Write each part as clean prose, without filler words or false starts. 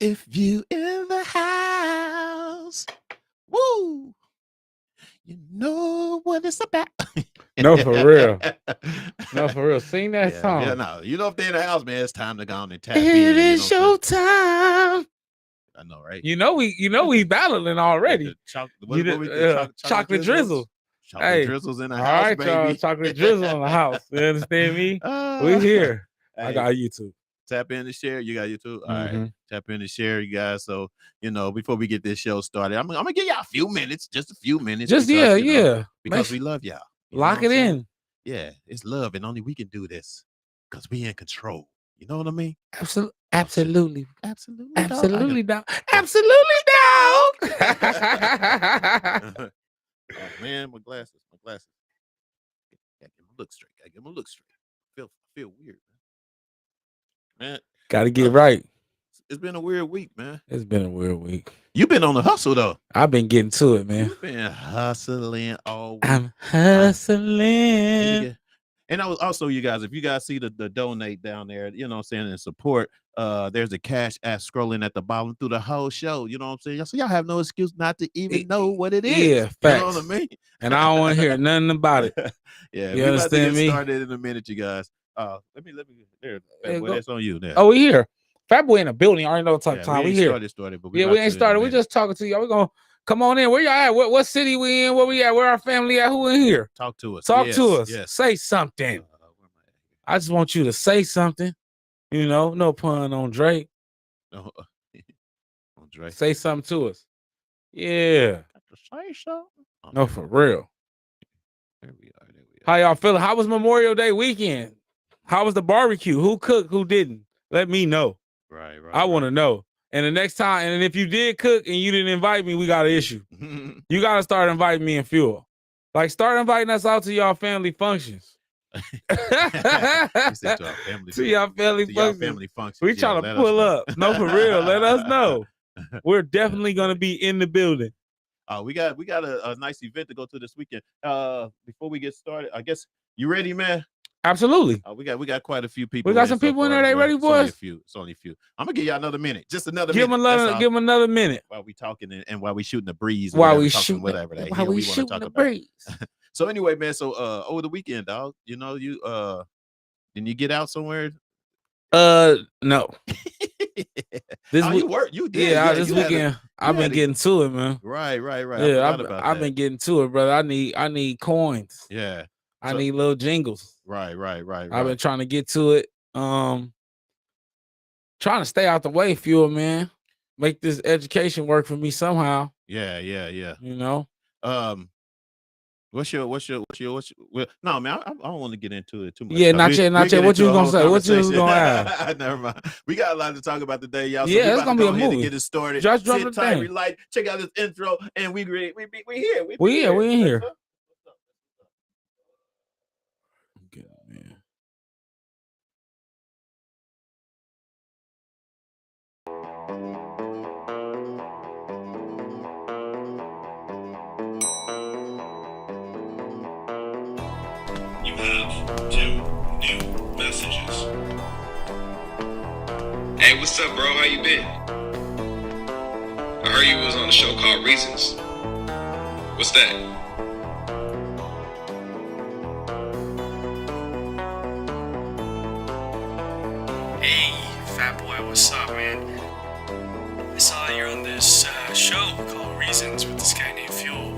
If you in the house, woo, you know what it's about. No, for real. No, for real. Sing that song. Yeah, no. You know, if they're in the house, man, it's time to go on and tap It in. is your time. I know, right? You know we battling already. Chocolate drizzle. Chocolate drizzle's in the house, all right, baby. y'all. Chocolate drizzle in the house. You understand me? We here. Hey, I got YouTube. Tap in to share. You got YouTube? All right. Tap in to share, you guys. So, you know, before we get this show started, I'm going to give y'all a few minutes, just a few minutes. Just, because, because we love y'all. Lock it in. Yeah, it's love, and only we can do this because we in control. You know what I mean? Absolutely. Absolutely, dog. Absolutely, dog. Oh, man, my glasses. Gotta get my look straight. I feel weird, man. Gotta get right. It's been a weird week, man. It's been a weird week. You've been on the hustle, though. I've been getting to it, man. You've been hustling all week. I'm hustling. And I was also, you guys, if you guys see the donate down there, you know what I'm saying, and support, there's a cash app scrolling at the bottom through the whole show. You know what I'm saying? So y'all have no excuse not to even know what it is. Yeah, facts. You know what I mean? And I don't want to hear nothing about it. Yeah, you understand me? Started in a minute, you guys. Let me there. That's on you now. Oh, we here. Fat Boy in the building. I already know what type of time we here. But we ain't started. We just talking to y'all. We're gonna come on in. Where y'all at? What city we in? Where we at? Where our family at? Who in here? Talk to us. Talk to us. Yes. Say something. I just want you to say something. You know, no pun on Drake. No, on Drake. Say something to us. Yeah. Got to say something. No, for real. There we are. How y'all feeling? How was Memorial Day weekend? How was the barbecue? Who cooked? Who didn't? Let me know. Right. I want to know. And the next time, and if you did cook and you didn't invite me, we got an issue. You got to start inviting me and Fuel. Like, start inviting us out to y'all family functions. To y'all family functions. We trying to pull up. No, for real. Let us know. We're definitely going to be in the building. We got a nice event to go to this weekend. Before we get started, I guess you ready, man? Absolutely. We got quite a few people. We got some people in there. They ready, boys? It's only a few. I'm gonna give y'all another minute. Just another minute. Give them another minute. While we talking and while we shooting the breeze. While we shooting whatever that. While we shooting the breeze. So anyway, man. So over the weekend, dog. You know, didn't you get out somewhere? No. You work. You did. Yeah, this weekend I've been getting to it, man. Right. Yeah, I've been getting to it, brother. I need coins. Yeah. I need little jingles. Right. I've been trying to get to it. Trying to stay out the way, Fuel, man. Make this education work for me somehow. Yeah. You know. What's your no, man, I don't want to get into it too much. Yeah, not yet. What you gonna say? What you was gonna ask? Never mind. We got a lot to talk about today, y'all. So yeah, it's gonna be a movie. To get it started. Just drop the thing. Relight. Check out this intro, and we here. We in here. Okay, man. You have 2 new messages. Hey, what's up, bro? How you been? I heard you was on a show called Reasons. What's that? Hey, Fat Boy, what's up, man? I saw you're on this show called Reasons with this guy named Fuel.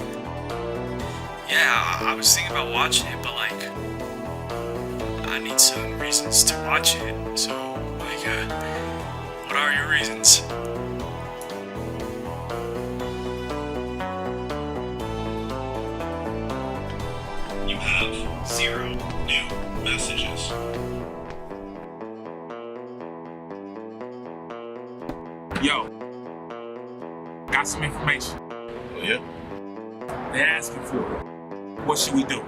Yeah, I was thinking about watching it, but like, I need some reasons to watch it. So, like, what are your reasons? You have 0 new messages. Yo, got some information. Oh, yeah? They're asking for it. What should we do?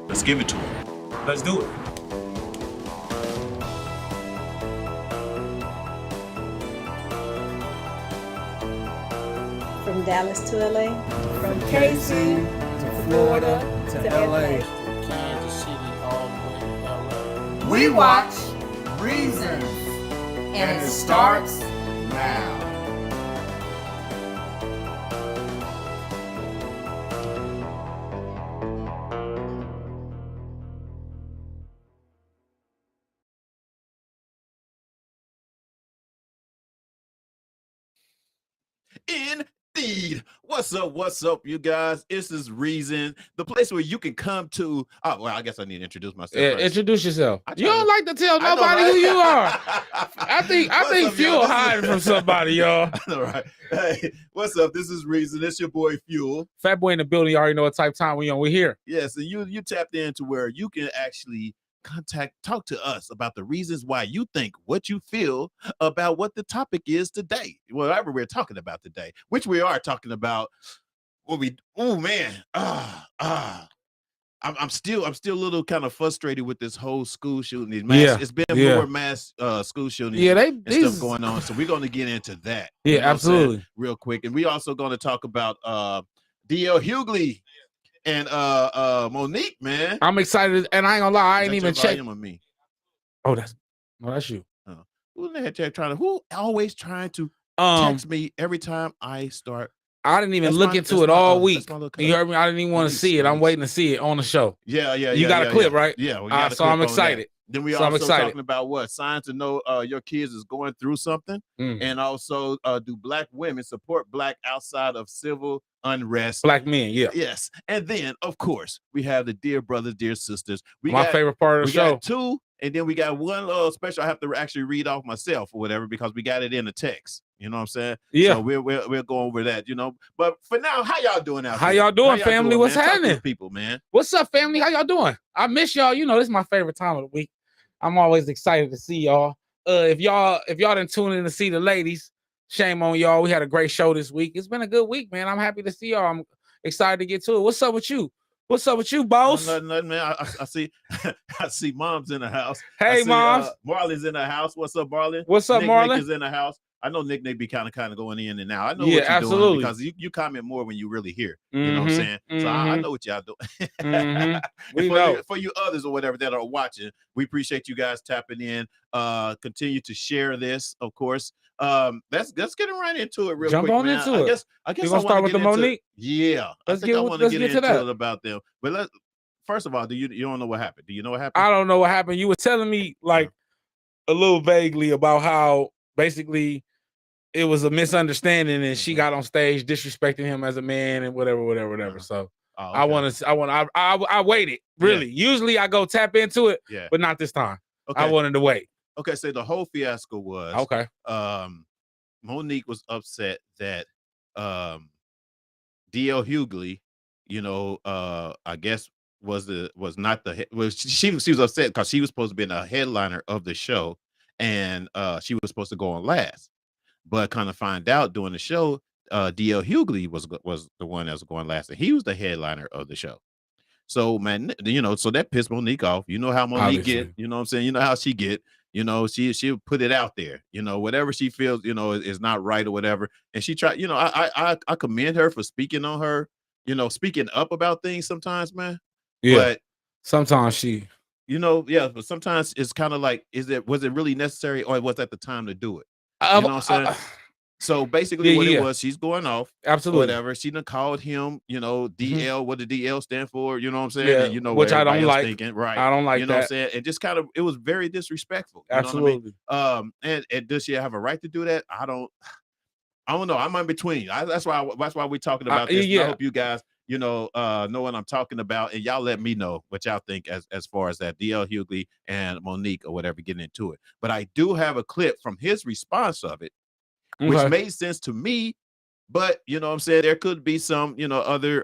Let's give it to him. Let's do it. From Dallas to LA. From KC to Florida to LA. Kansas City all the way to LA. We watch Reasons, and it starts now. Indeed. What's up, you guys? This is Reason, the place where you can come to. Oh, well, I guess I need to introduce myself. Yeah, first. introduce yourself. I You try don't to- like to tell I know, nobody right? who you are. I think What's up, Fuel y'all? This is- hiding from somebody, y'all. All right. Hey, what's up? This is Reason. It's your boy Fuel. Fat Boy in the building. You already know what type of time we on. We're here. Yes, and you tapped into where you can actually talk to us about the reasons why you think what you feel about what the topic is today, whatever we're talking about today, which we are talking about. I'm still a little kind of frustrated with this whole school shooting. These mass, Yeah, it's been yeah. more mass school shootings Yeah, and these stuff going on. So we're going to get into that. Yeah, you know what I'm saying, absolutely. real quick. And we also going to talk about DL Hughley and Monique, man. I'm excited, and I ain't gonna lie, I Is ain't that even your checked. volume or me? Oh, that's you. Who always trying to text me every time I start? I didn't even That's look my- into that's it my, all that's week. my little You heard me? I didn't even want to Please, see it. I'm please. waiting to see it on the show. Yeah. You got a clip, right? Yeah, we Ah, got a so clip I'm on that. excited. Then we So I'm also excited. talking about what signs to know your kids is going through something, and also do Black women support Black outside of civil unrest? Black men, yeah. Yes, and then of course we have the dear brothers, dear sisters. My favorite part of the We show. got two, and then we got one special. I have to actually read off myself or whatever because we got it in a text. You know what I'm saying? Yeah. So we're going over that. You know, but for now, how y'all doing out How there? y'all doing, family? doing, What's man? Talk to the happening? people, man? What's up, family? How y'all doing? I miss y'all. You know, this is my favorite time of the week. I'm always excited to see y'all. If y'all didn't tune in to see the ladies, shame on y'all. We had a great show this week. It's been a good week, man. I'm happy to see y'all. I'm excited to get to it. What's up with you? What's up with you, boss? Nothing, man. I see, I see Mom's in the house. Hey, I see, Moms. Marlon's in the house. What's up, Marlon? What's up, Nick Marlon? is in the house. I know Nick be kind of going in and out. I know Yeah, what you're absolutely. doing because you comment more when you really hear. You know what I'm saying? So I know what y'all doing. We for, know. for you others or whatever that are watching, we appreciate you guys tapping in. Continue to share this, of course. Let's get right into it real Jump quick, on man. into it. I guess You gonna I start wanna with the get into- Monique? Yeah, Let's I get want to let's get get to into that. it about them. But first of all, you don't know what happened? Do you know what happened? I don't know what happened. You were telling me like a little vaguely about how basically it was a misunderstanding and she got on stage disrespecting him as a man and whatever. So Oh, I okay. I waited. Really. Usually I go tap into it, Yeah. but not this time. Okay. I wanted to wait. Okay. So the whole fiasco was Okay. Monique was upset that DL Hughley, I guess was not the she was upset because she was supposed to be a headliner of the show, and she was supposed to go on last, but kind of find out during the show, DL Hughley was the one that was going last, and he was the headliner of the show. So man, so that pissed Monique off. You know how Monique Obviously. get, you know what I'm saying? You know how she get, she'll put it out there, whatever she feels, is not right or whatever. And she tried, I commend her for speaking on her, speaking up about things sometimes, man. Yeah. But Sometimes she but sometimes it's kind of like, was it really necessary or was that the time to do it? You know what I'm saying? So basically what it was, she's going off. absolutely. Whatever. She done called him, DL, what the DL stand for, you know what I'm saying? Yeah, And which what I don't everybody else like. thinking, right. I don't like you know what I'm that. saying? It just kind of, it was very disrespectful. You know what I mean? Absolutely. And does she have a right to do that? I don't know. I'm in between. That's why we're talking about this. And I hope you guys, know what I'm talking about, and y'all let me know what y'all think as far as that DL Hughley and Monique or whatever getting into it. But I do have a clip from his response of it, which made sense to me. But you know what I'm saying, there could be some, other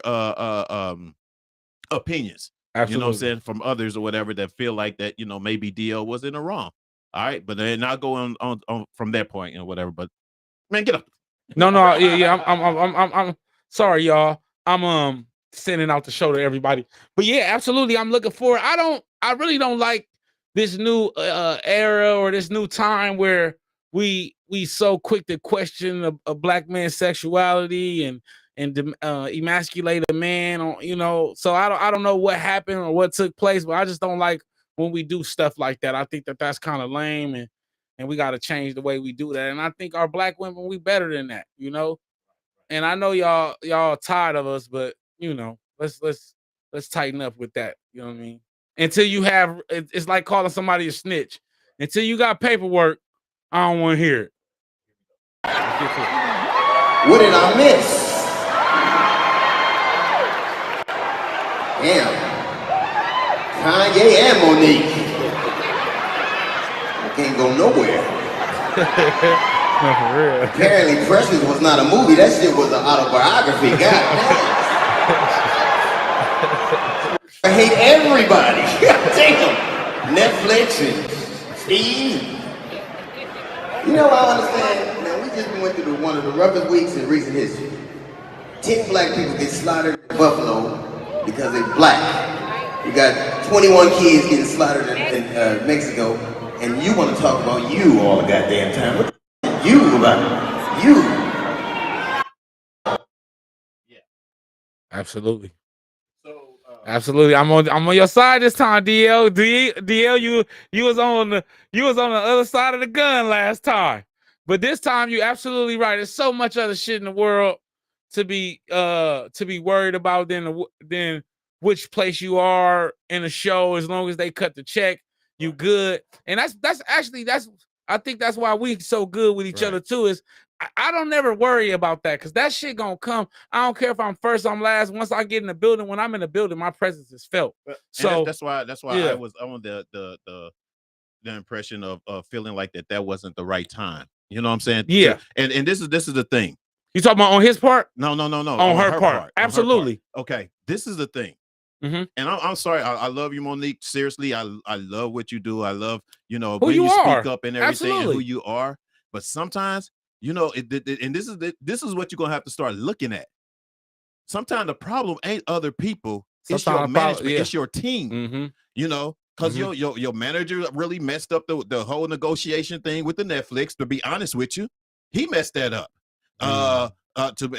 opinions. Absolutely. You know what I'm saying, from others or whatever that feel like that, maybe DL was in the wrong. All right, but then not going on from that point and whatever. But man, get up. No, yeah. I'm sorry, y'all. I'm sending out the show to everybody. But yeah, absolutely. I'm looking forward. I really don't like this new era or this new time where we so quick to question a black man's sexuality and emasculate a man on, so I don't know what happened or what took place, but I just don't like when we do stuff like that. I think that that's kind of lame, and we got to change the way we do that. And I think our black women, we better than that, you know. And I know y'all tired of us, but you know, let's tighten up with that. You know what I mean? Until you have, it's like calling somebody a snitch. Until you got paperwork, I don't want to hear it. What did I miss? Damn. Kanye and Monique. I can't go nowhere. No, for real. Apparently Precious was not a movie. That shit was an autobiography. God damn. I hate everybody. God damn. Netflix and Steve. You know what I understand? Man, we just went through one of the roughest weeks in recent history. 10 black people get slaughtered in Buffalo because they're black. We got 21 kids getting slaughtered in Mexico, and you want to talk about you all the goddamn time. What the you about you? Yeah. Absolutely. Absolutely, I'm on your side this time, DL. DL, you was on the other side of the gun last time, but this time you absolutely right. There's so much other shit in the world to be worried about than which place you are in a show. As long as they cut the check, you good. And that's I think that's why we so good with each other too. Is I don't never worry about that because that shit gonna come. I don't care if I'm first, I'm last. Once I get in the building, when I'm in the building, my presence is felt. So that's why yeah. I was on the impression of feeling like that wasn't the right time. You know what I'm saying? Yeah. And this is the thing. You talking about on his part? No. On her part. Absolutely. Okay. This is the thing. Mm-hmm. And I'm sorry. I love you, Monique. Seriously, I love what you do. I love, you know, who when you are. speak up and everything Absolutely. and who you are. But sometimes, you know, and this is what you're gonna have to start looking at. Sometimes the problem ain't other people. It's your management. It's your team. Mm-hmm. You know, because your manager really messed up the whole negotiation thing with the Netflix. To be honest with you, he messed that up. To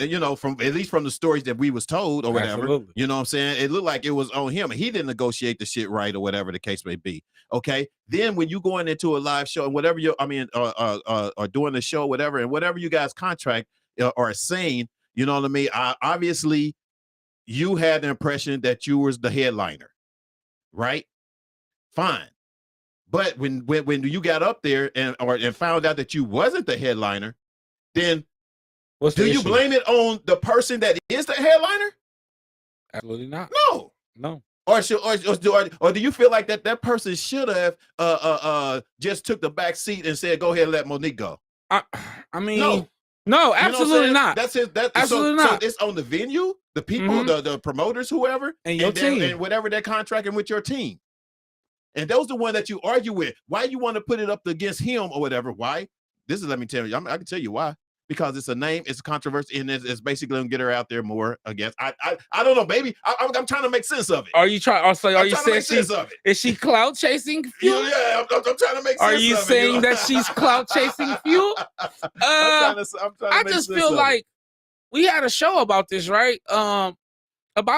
you know, from at least from the stories that we was told or whatever. Absolutely. You know what I'm saying? It looked like it was on him, and he didn't negotiate the shit right or whatever the case may be. Okay. Then when you going into a live show and whatever or doing the show, whatever, and whatever you guys contract or saying, you know what I mean? Obviously, you had the impression that you was the headliner, right? Fine. But when you got up there and found out that you wasn't the headliner, then do you blame it on the person that is the headliner? Absolutely not. No. Or do you feel like that person should have just took the back seat and said, "Go ahead and let Monique go"? I mean, no, absolutely not. That's it. Absolutely not. So it's on the venue, the people, the promoters, whoever, and your team, and whatever they're contracting with your team. And those the one that you argue with. Why you want to put it up against him or whatever? Why? Let me tell you. I can tell you why. Because it's a name, it's a controversy, and it's basically gonna get her out there more. Against I don't know, baby. I'm trying to make sense of it. Are you trying? Also, are you saying is she clout chasing fuel? Yeah, I'm trying to make sense. Are you saying that she's clout chasing fuel? I'm trying to I just feel like we had a show about this, right? About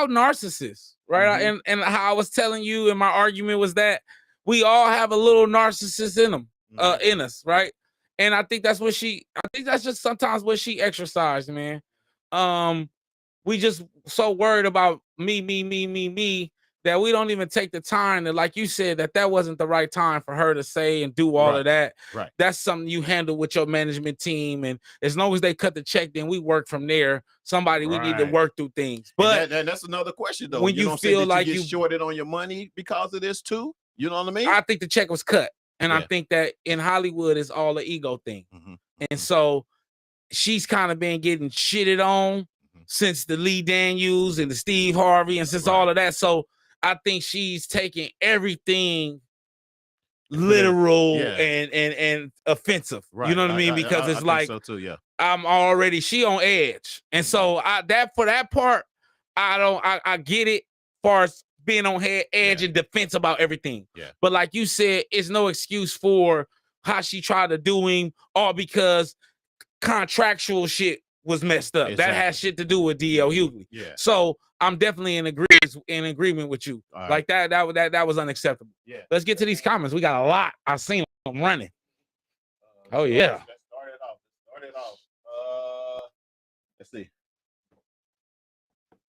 narcissists, right? Mm-hmm. And how I was telling you, and my argument was that we all have a little narcissist in them, in us, right? And I think that's just sometimes what she exercised, man. We just so worried about me that we don't even take the time to, like you said, that wasn't the right time for her to say and do all of that. Right. That's something you handle with your management team. And as long as they cut the check, then we work from there. We need to work through things. But and that's another question, though. When you feel like you get shorted on your money because of this too, you know what I mean? I think the check was cut. And I think that in Hollywood it's all an ego thing. Mm-hmm. And so she's kind of been getting shitted on since the Lee Daniels and the Steve Harvey and since all of that. So I think she's taking everything literal and offensive. Right. You know what I mean? Because it's like, so too, yeah. She on edge. And so for that part, I get it far as being on edge and defense about everything. Yeah. But like you said, it's no excuse for how she tried to do him, all because contractual shit was messed up. Exactly. That has shit to do with D.L. Hughley. Yeah. So I'm definitely in agreement with you. All right. Like that was unacceptable. Yeah. Let's get to these comments. We got a lot. I seen them running. Oh yeah. Let's start it off. Let's see.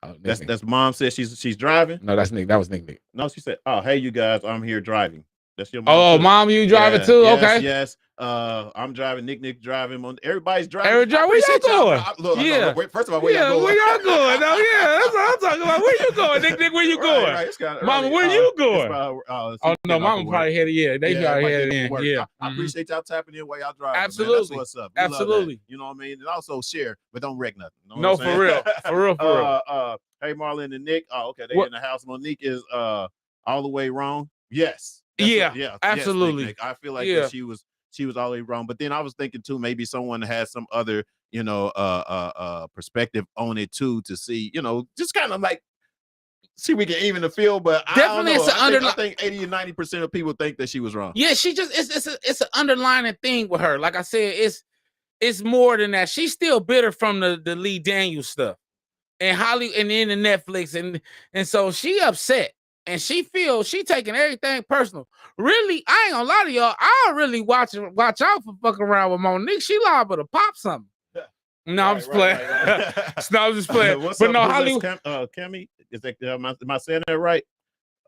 Oh, That's mom said she's driving. No, that's Nick. That was Nick. No, she said, "Oh, hey, you guys, I'm here driving." That's your mom. Oh, too? mom, you driving too? Yes, Okay. Yes. I'm driving. Nick driving. Everybody's driving. Where y'all going? Look, Yeah. first of all, where y'all going? Where y'all going? No, yeah, that's what I'm talking about. Where you going, Nick? Where you going? Right, it's kinda Mama, early. where you going? Oh No, mama probably headed. Yeah, they probably headed in. work. Yeah. I appreciate y'all tapping in while y'all driving. Absolutely. Man. That's what's up. We love that. Absolutely. You know what I mean? And also share, but don't wreck nothing. You know No, what I'm for saying? real. For real. Hey, Marlon and Nick. Oh, okay, they What? in the house. Monique is all the way wrong. Yes. Yeah, absolutely. Yes, Nick. I feel like that she was all the way wrong. But then I was thinking too, maybe someone has some other, perspective on it too, to see, just kind of like see we can even the feel. But Definitely, I think 80 and 90% of people think that she was wrong. Yeah, she just it's an underlining thing with her. Like I said, it's more than that. She's still bitter from the Lee Daniels stuff and Hollywood and then the Netflix and so she upset. And she feels she taking everything personal. Really, I ain't gonna lie to y'all. I really watch out for fucking around with Monique. She liable to pop something. No, I'm just playing. No, I'm just playing. What's but up, no, Hollywood. Cammy, is that am I saying that right?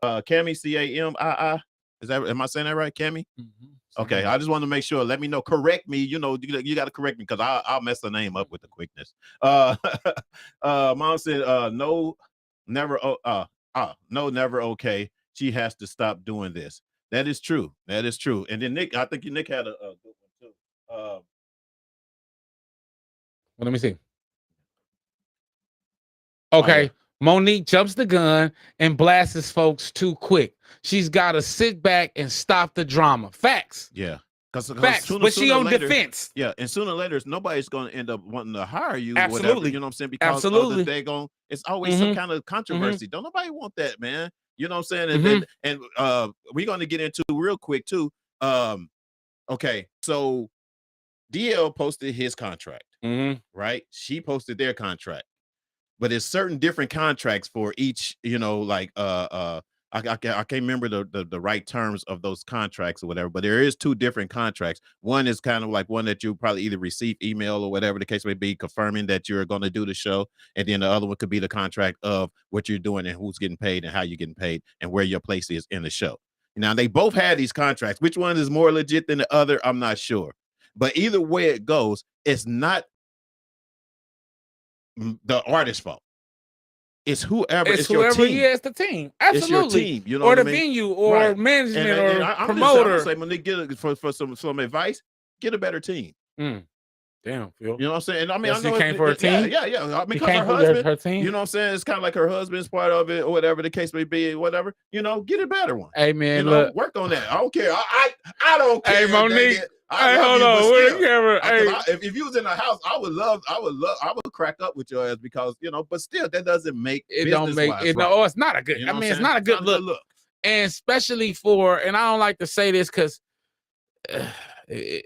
Cammy, Camii. Am I saying that right, Cammy? Mm-hmm. Okay, I just want to make sure. Let me know. Correct me. You got to correct me because I'll mess the name up with the quickness. Mom said, no, never. No, never okay. She has to stop doing this. That is true. And then Nick, I think Nick had a good one too. Well, let me see. Okay, yeah. Monique jumps the gun and blasts folks too quick. She's got to sit back and stop the drama. Facts. Yeah. Facts, but she on defense. Yeah, and sooner or later, nobody's going to end up wanting to hire you. Absolutely. Whatever, you know what I'm saying? Because it's always some kind of controversy. Mm-hmm. Don't nobody want that, man. You know what I'm saying? And we're going to get into real quick too. Okay, so DL posted his contract, right? She posted their contract, but it's certain different contracts for each. I can't remember the right terms of those contracts or whatever, but there is two different contracts. One is kind of like one that you probably either receive email or whatever the case may be, confirming that you're going to do the show. And then the other one could be the contract of what you're doing and who's getting paid and how you're getting paid and where your place is in the show. Now, they both had these contracts. Which one is more legit than the other? I'm not sure. But either way it goes, it's not the artist's fault. It's whoever. It's your team. Yeah, it's the team. Absolutely. It's your team. You know or what the I mean? venue or management or I'm promoter. Say when they get for some advice, get a better team. Damn, Phil. You know what I'm saying? I mean, I know she came for a team. Yeah. Because her husband, her team. You know what I'm saying? It's kind of like her husband's part of it, or whatever the case may be, whatever. Get a better one. Hey man, look, work on that. I don't care. I don't care. Hey Monique. Hey, hold on. Where's the camera? Hey. If you was in the house, I would crack up with your ass because but still that doesn't make it don't make it. Right. No, it's not a good. I mean, it's not a good look. And especially and I don't like to say this because,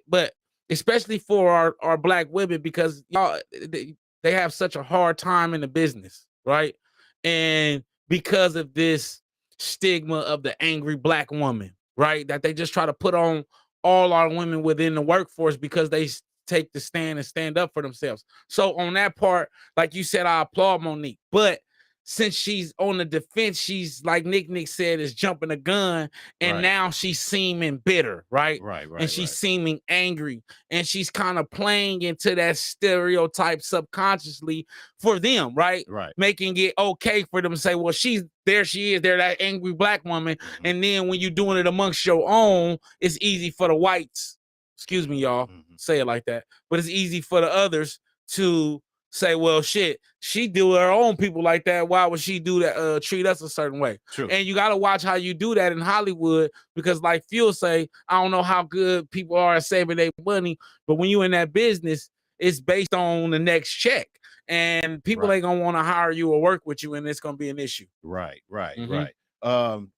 but especially for our black women because y'all they have such a hard time in the business, right? And because of this stigma of the angry black woman, right? That they just try to put on all our women within the workforce because they take the stand and stand up for themselves. So on that part, like you said, I applaud Monique. But since she's on the defense, she's like Nick said, is jumping the gun, and now she's seeming bitter, right? Right. And she's seeming angry, and she's kind of playing into that stereotype subconsciously for them, right? Right. Making it okay for them to say, well, she is, they're that angry black woman. And then when you're doing it amongst your own, it's easy for the whites, excuse me, y'all, say it like that, but it's easy for the others to say, well, shit, she do her own people like that. Why would she do that? Treat us a certain way. True. And you got to watch how you do that in Hollywood because, like Phil say, I don't know how good people are at saving their money, but when you in that business, it's based on the next check, and people ain't gonna want to hire you or work with you, and it's gonna be an issue. Right. Mom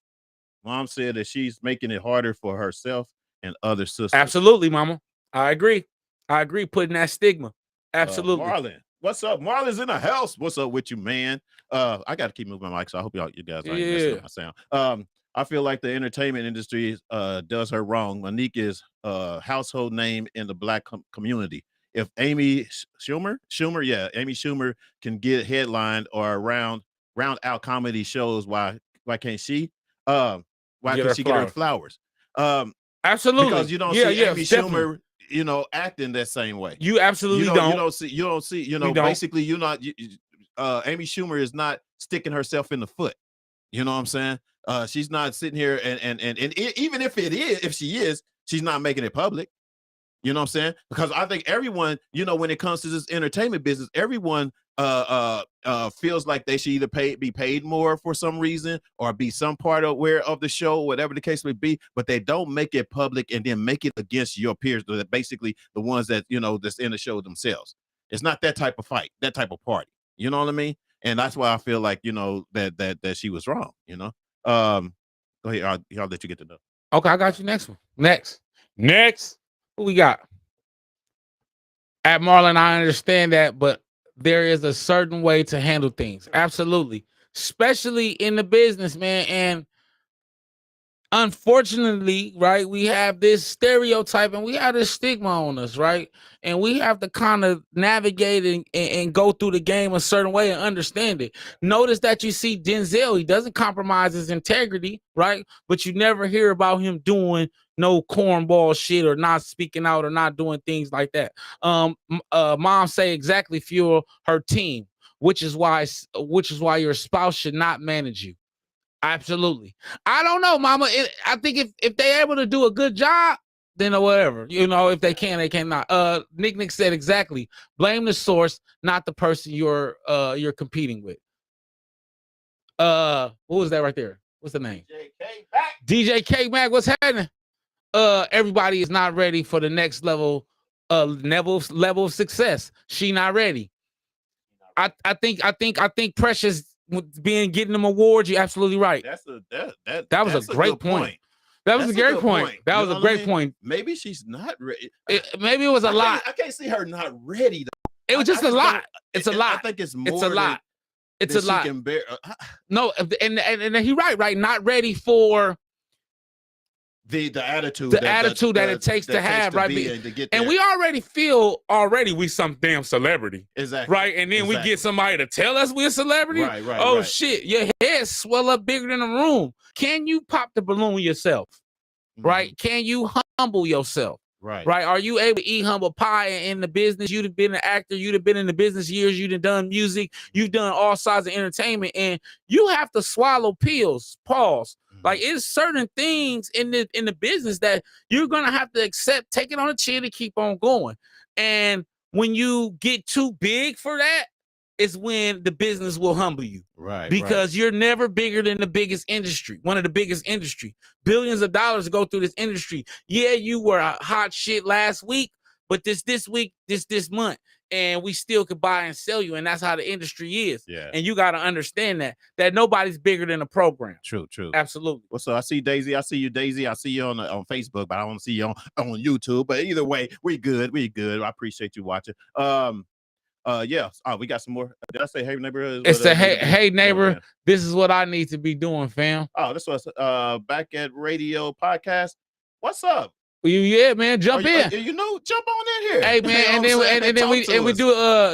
said that she's making it harder for herself and other sisters. Absolutely, Mama. I agree. Putting that stigma. Absolutely. What's up? Marlon's in the house. What's up with you, man? I got to keep moving my mic, so I hope you guys aren't messing up my sound. I feel like the entertainment industry does her wrong. Monique is a household name in the Black community. If Amy Schumer, Amy Schumer can get headlined or round out comedy shows, why can't she? Why can't she get her flowers? Absolutely, because you don't see Amy Schumer, acting that same way. You absolutely don't. You don't see. Basically, Amy Schumer is not sticking herself in the foot. You know what I'm saying? She's not sitting here and even if she is, she's not making it public. You know what I'm saying? Because I think everyone, when it comes to this entertainment business, everyone feels like they should either be paid more for some reason or be some part of the show, whatever the case may be, but they don't make it public and then make it against your peers, that basically the ones that, that's in the show themselves. It's not that type of fight, that type of party. You know what I mean? And that's why I feel like, that she was wrong, Go ahead, I'll let you get to know. Okay, I got you next one. Next. Who we got? At Marlon, I understand that, but there is a certain way to handle things. Absolutely. Especially in the business, man. And unfortunately, right, we have this stereotype and we have this stigma on us, right? And we have to kind of navigate and go through the game a certain way and understand it. Notice that you see Denzel, he doesn't compromise his integrity, right? But you never hear about him doing no cornball shit or not speaking out or not doing things like that. Mom say exactly fuel her team, which is why your spouse should not manage you. Absolutely. I don't know, Mama. I think if they're able to do a good job, then whatever. If they can, they cannot. Nick said exactly. Blame the source, not the person you're competing with. What was that right there? What's the name? DJ K-Mac. What's happening? Everybody is not ready for the next level of success. She not ready. I think Precious getting them awards. You're absolutely right. That was a great point. That was a great point. That was a great point. Maybe she's not ready. Maybe it was a lot. I can't see her not ready though. It was just a lot. It's a lot. I think it's more. It's a lot. It's a lot. No, and he right. Not ready for the attitude. The attitude that it takes to have, right? And we already feel we some damn celebrity. Exactly. Right. And then we get somebody to tell us we're a celebrity. Right. Oh shit. Your head swell up bigger than a room. Can you pop the balloon yourself? Mm-hmm. Right? Can you humble yourself? Right. Are you able to eat humble pie in the business? You'd have been an actor, you'd have been in the business years, you'd have done music, you've done all sides of entertainment, and you have to swallow pills. Pause. Mm-hmm. Like it's certain things in the business that you're gonna have to accept, take it on the chin and keep on going. And when you get too big for that, is when the business will humble you. Right. Because you're never bigger than the biggest industry, one of the biggest industry. Billions of dollars go through this industry. Yeah, you were a hot shit last week, but this week, this month, and we still could buy and sell you. And that's how the industry is. Yeah. And you got to understand that nobody's bigger than a program. True. Absolutely. Well, so I see Daisy. I see you, Daisy. I see you on Facebook, but I don't see you on YouTube. But either way, we good. I appreciate you watching. Yeah. Oh, we got some more. Did I say hey neighbor? It's the hey neighbor. This is what I need to be doing, fam. Oh, this was Back at Radio podcast. What's up? Yeah, man, jump in. Jump on in here. Hey, man, and then we do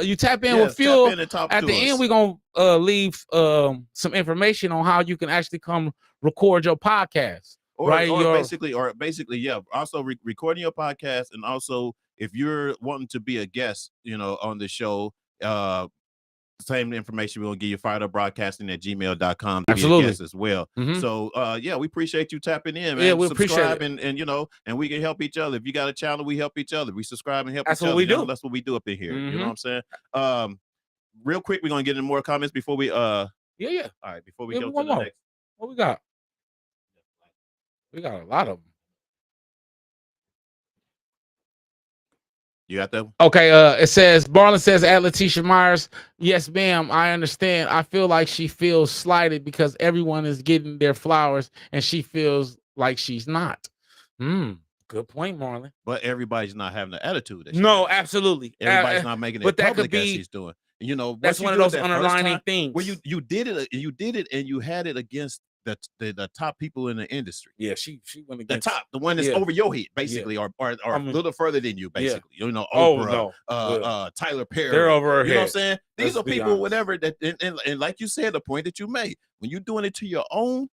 you tap in with Fuel. At the end, we're gonna leave some information on how you can actually come record your podcast. Basically, yeah. Also recording your podcast, and also if you're wanting to be a guest, on the show, same information we'll give you, firedup.broadcasting@gmail.com to absolutely be a guest as well. Mm-hmm. So yeah, we appreciate you tapping in, man. Yeah, we subscribe appreciate it. And we can help each other. If you got a channel, we help each other. We subscribe and help That's each other. What we do. That's what we do up in here. Mm-hmm. You know what I'm saying? Real quick, we're gonna get into more comments before we yeah. All right, before we go to the next. What we got? We got a lot of them. You got that one? Okay, it says, Barlin says at Letitia Myers, yes, ma'am, I understand. I feel like she feels slighted because everyone is getting their flowers and she feels like she's not. Good point, Marlon. But everybody's not having the attitude. That No, absolutely. Everybody's not making it but that public could as be, she's doing. You know, that's one of those underlining things. Well, you did it, and you had it against the top people in the industry. Yeah, she went against the top, the one that's over your head, basically, or a little further than you, basically. You know, Oprah, Tyler Perry. They're over her head. You know what I'm saying? These are people, honest. whatever. That and like you said, the point that you made, when you're doing it to your own,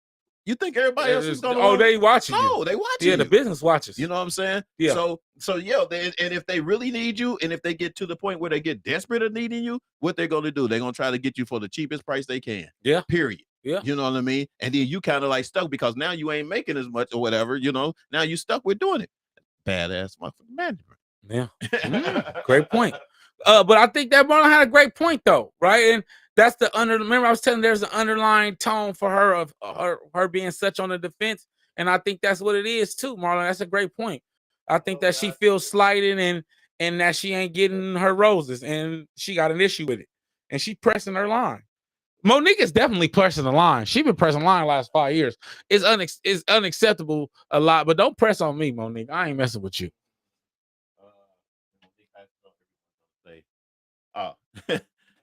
you think everybody else is going to? Oh, they watching you. No, they watching. Yeah, the business watches. You know what I'm saying? Yeah. So yeah, and if they really need you, and if they get to the point where they get desperate of needing you, what they're going to do? They're going to try to get you for the cheapest price they can. Yeah. Period. Yeah. You know what I mean? And then you kind of like stuck because now you ain't making as much or whatever, you know. Now you stuck with doing it. Badass motherfucking management. Yeah. Great point. But I think that Marlon had a great point though, right? And that's remember I was telling there's an underlying tone for her of her being such on the defense. And I think that's what it is too, Marlon. That's a great point. I think that she feels slighted and that she ain't getting her roses and she got an issue with it. And she pressing her line. Monique is definitely pressing the line. She's been pressing the line the last 5 years. It's unacceptable a lot, but don't press on me, Monique. I ain't messing with you.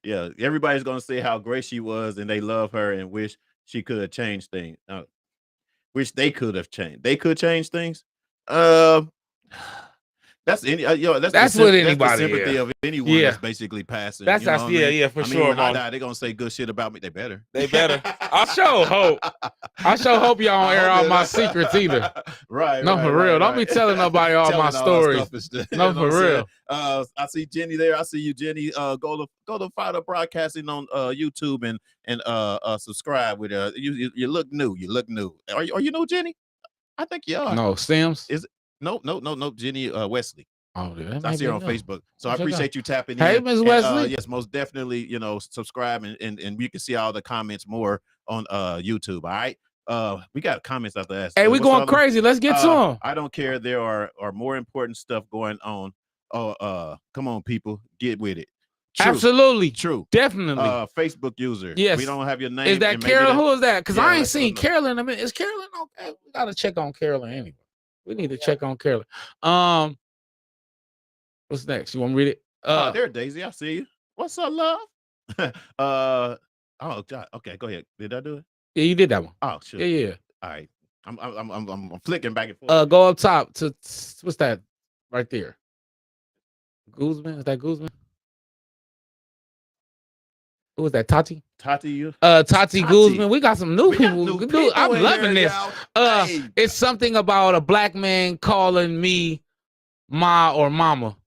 Yeah, everybody's gonna say how great she was, and they love her and wish she could have changed things. Wish they could have changed. They could change things. That's any, that's what anybody. That's the sympathy of anyone that's basically passing. That's you know what I mean? for I mean, sure. When I die, they're gonna say good shit about me. They better. I sure hope. I sure hope y'all don't air all my secrets either. Right. No, for real. Don't be telling nobody all my stories. No, for real. I see Jenny there. I see you, Jenny. Go to Fighter Broadcasting on YouTube and subscribe with you look new. You look new. Are you new, Jenny? I think you are. No, Sims. Is it? No, Jenny Wesley. Oh, yeah, I see her on Facebook. So I appreciate you tapping in. Hey, Ms. Wesley. Yes, most definitely, subscribe and you can see all the comments more on YouTube. All right. We got comments after that. Hey, we going crazy. Let's get to them. I don't care. There are more important stuff going on. Come on, people. Get with it. True. Absolutely. True. Definitely. Facebook user. Yes. We don't have your name. Is that Carolyn? Who is that? Because I ain't seen Carolyn in a minute. Is Carolyn okay? We gotta check on Carolyn anyway. We need to check on Carolyn. What's next? You want me to read it? There, Daisy. I see you. What's up, love? Oh, okay. Go ahead. Did I do it? Yeah, you did that one. Oh, sure. Yeah. All right. I'm flicking back and forth. Go up top to what's that right there? Guzman? Is that Guzman? Who was that? Tati? Tati Guzman. We got some new people. I'm loving this. It's something about a black man calling me ma or mama.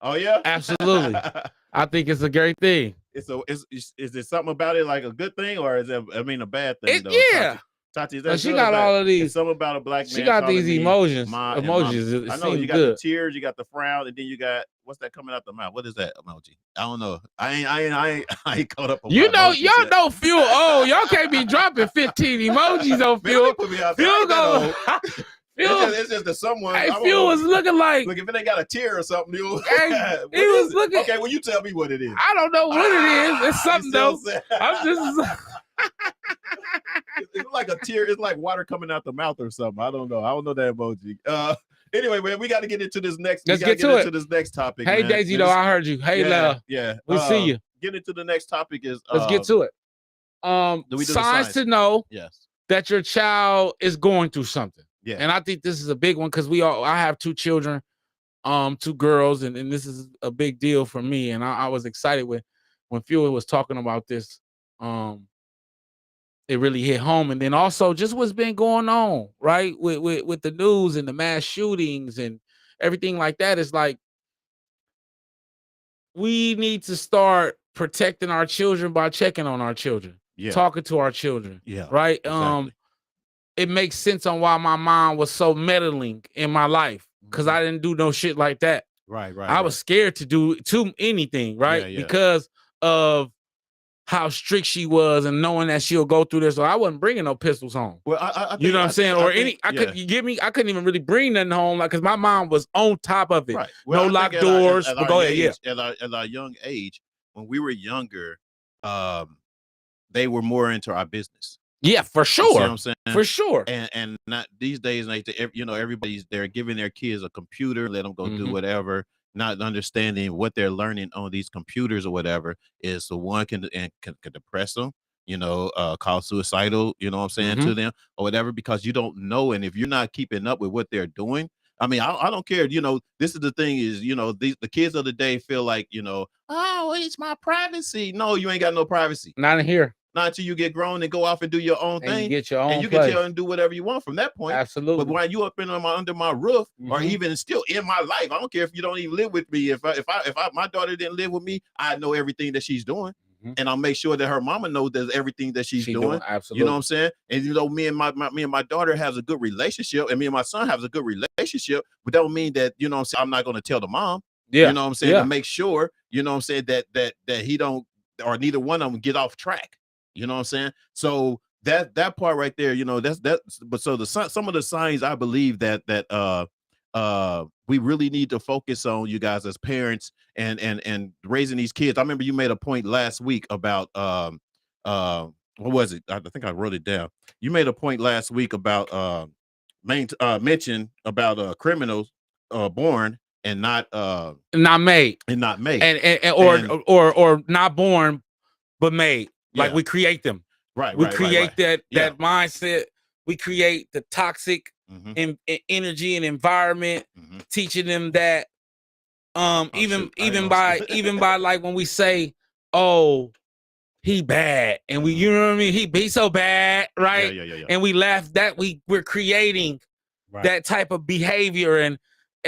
Oh yeah, absolutely. I think it's a great thing. Is there something about it like a good thing or is it? I mean, a bad thing? Yeah. Tati, she got all of these. It's something about a black man. She got these emojis. I know you got the tears, you got the frown, and then you got what's that coming out the mouth? What is that emoji? I don't know. I ain't caught up on. Y'all know Fuel. Oh, y'all can't be dropping 15 emojis on Fuel. Fuel go. It's just that someone. Hey, Fuel was looking like. Look, if it ain't got a tear or something, he was looking. Okay, well, you tell me what it is. I don't know what it is. It's something though. I'm just. It's like a tear. It's like water coming out the mouth or something. I don't know. I don't know that emoji. Anyway, man, we got to get into this next. Let's get into this next topic. Hey, man. Daisy, though, I heard you. Hey, love. Yeah. We see you. Get into the next topic is. Let's get to it. Signs to know that your child is going through something. Yeah. And I think this is a big one because I have 2 children, 2 girls, and this is a big deal for me. And I was excited when Fuel was talking about this. It really hit home. And then also just what's been going on, right? With the news and the mass shootings and everything like that. It's like we need to start protecting our children by checking on our children, talking to our children. Yeah. Right. Exactly. It makes sense on why my mom was so meddling in my life because I didn't do no shit like that. Right. I was scared to do anything, right? Yeah. Because of how strict she was and knowing that she'll go through this. So I wasn't bringing no pistols home. Well, I think, you know what I'm saying? I couldn't even really bring nothing home, like, because my mom was on top of it. Right. Well, no locked doors. Go ahead. At our young age, when we were younger, they were more into our business. Yeah, for You see what sure. I'm saying? For sure. And not these days, like you know, everybody's they're giving their kids a computer, let them go do whatever, not understanding what they're learning on these computers or whatever is so one can depress them, you know, cause suicidal, you know what I'm saying, to them or whatever, because you don't know. And if you're not keeping up with what they're doing, I mean, I don't care. You know, this is the thing is, you know, the kids of the day feel like, you know, oh, it's my privacy. No, you ain't got no privacy. Not in here. Not until you get grown and go off and do your own And thing. you get your own and you place. can and do whatever you want from that point. Absolutely. But while you up in under my roof, or even still in my life, I don't care if you don't even live with me. If my daughter didn't live with me, I know everything that she's doing. And I'll make sure that her mama knows that everything that she's doing. Absolutely. You know what I'm saying? And you know, me and my daughter has a good relationship, and me and my son has a good relationship, but that don't mean that, you know what I'm saying, I'm not going to tell the mom. Yeah. You know what I'm saying? To make sure, you know what I'm saying, that he don't, or neither one of them get off track. You know what I'm saying? So that part right there, you know, but so some of the signs I believe that we really need to focus on, you guys, as parents and raising these kids. I remember you made a point last week about what was it? I think I wrote it down. You made a point last week about mention about criminals born and not made. And not made. Or not born but made. Like we create them. Right. We create that mindset. We create the toxic energy and environment, teaching them that even by like when we say, oh, he bad, and we, you know what I mean, he's so bad, right? Yeah. And we laugh that we're creating that type of behavior. And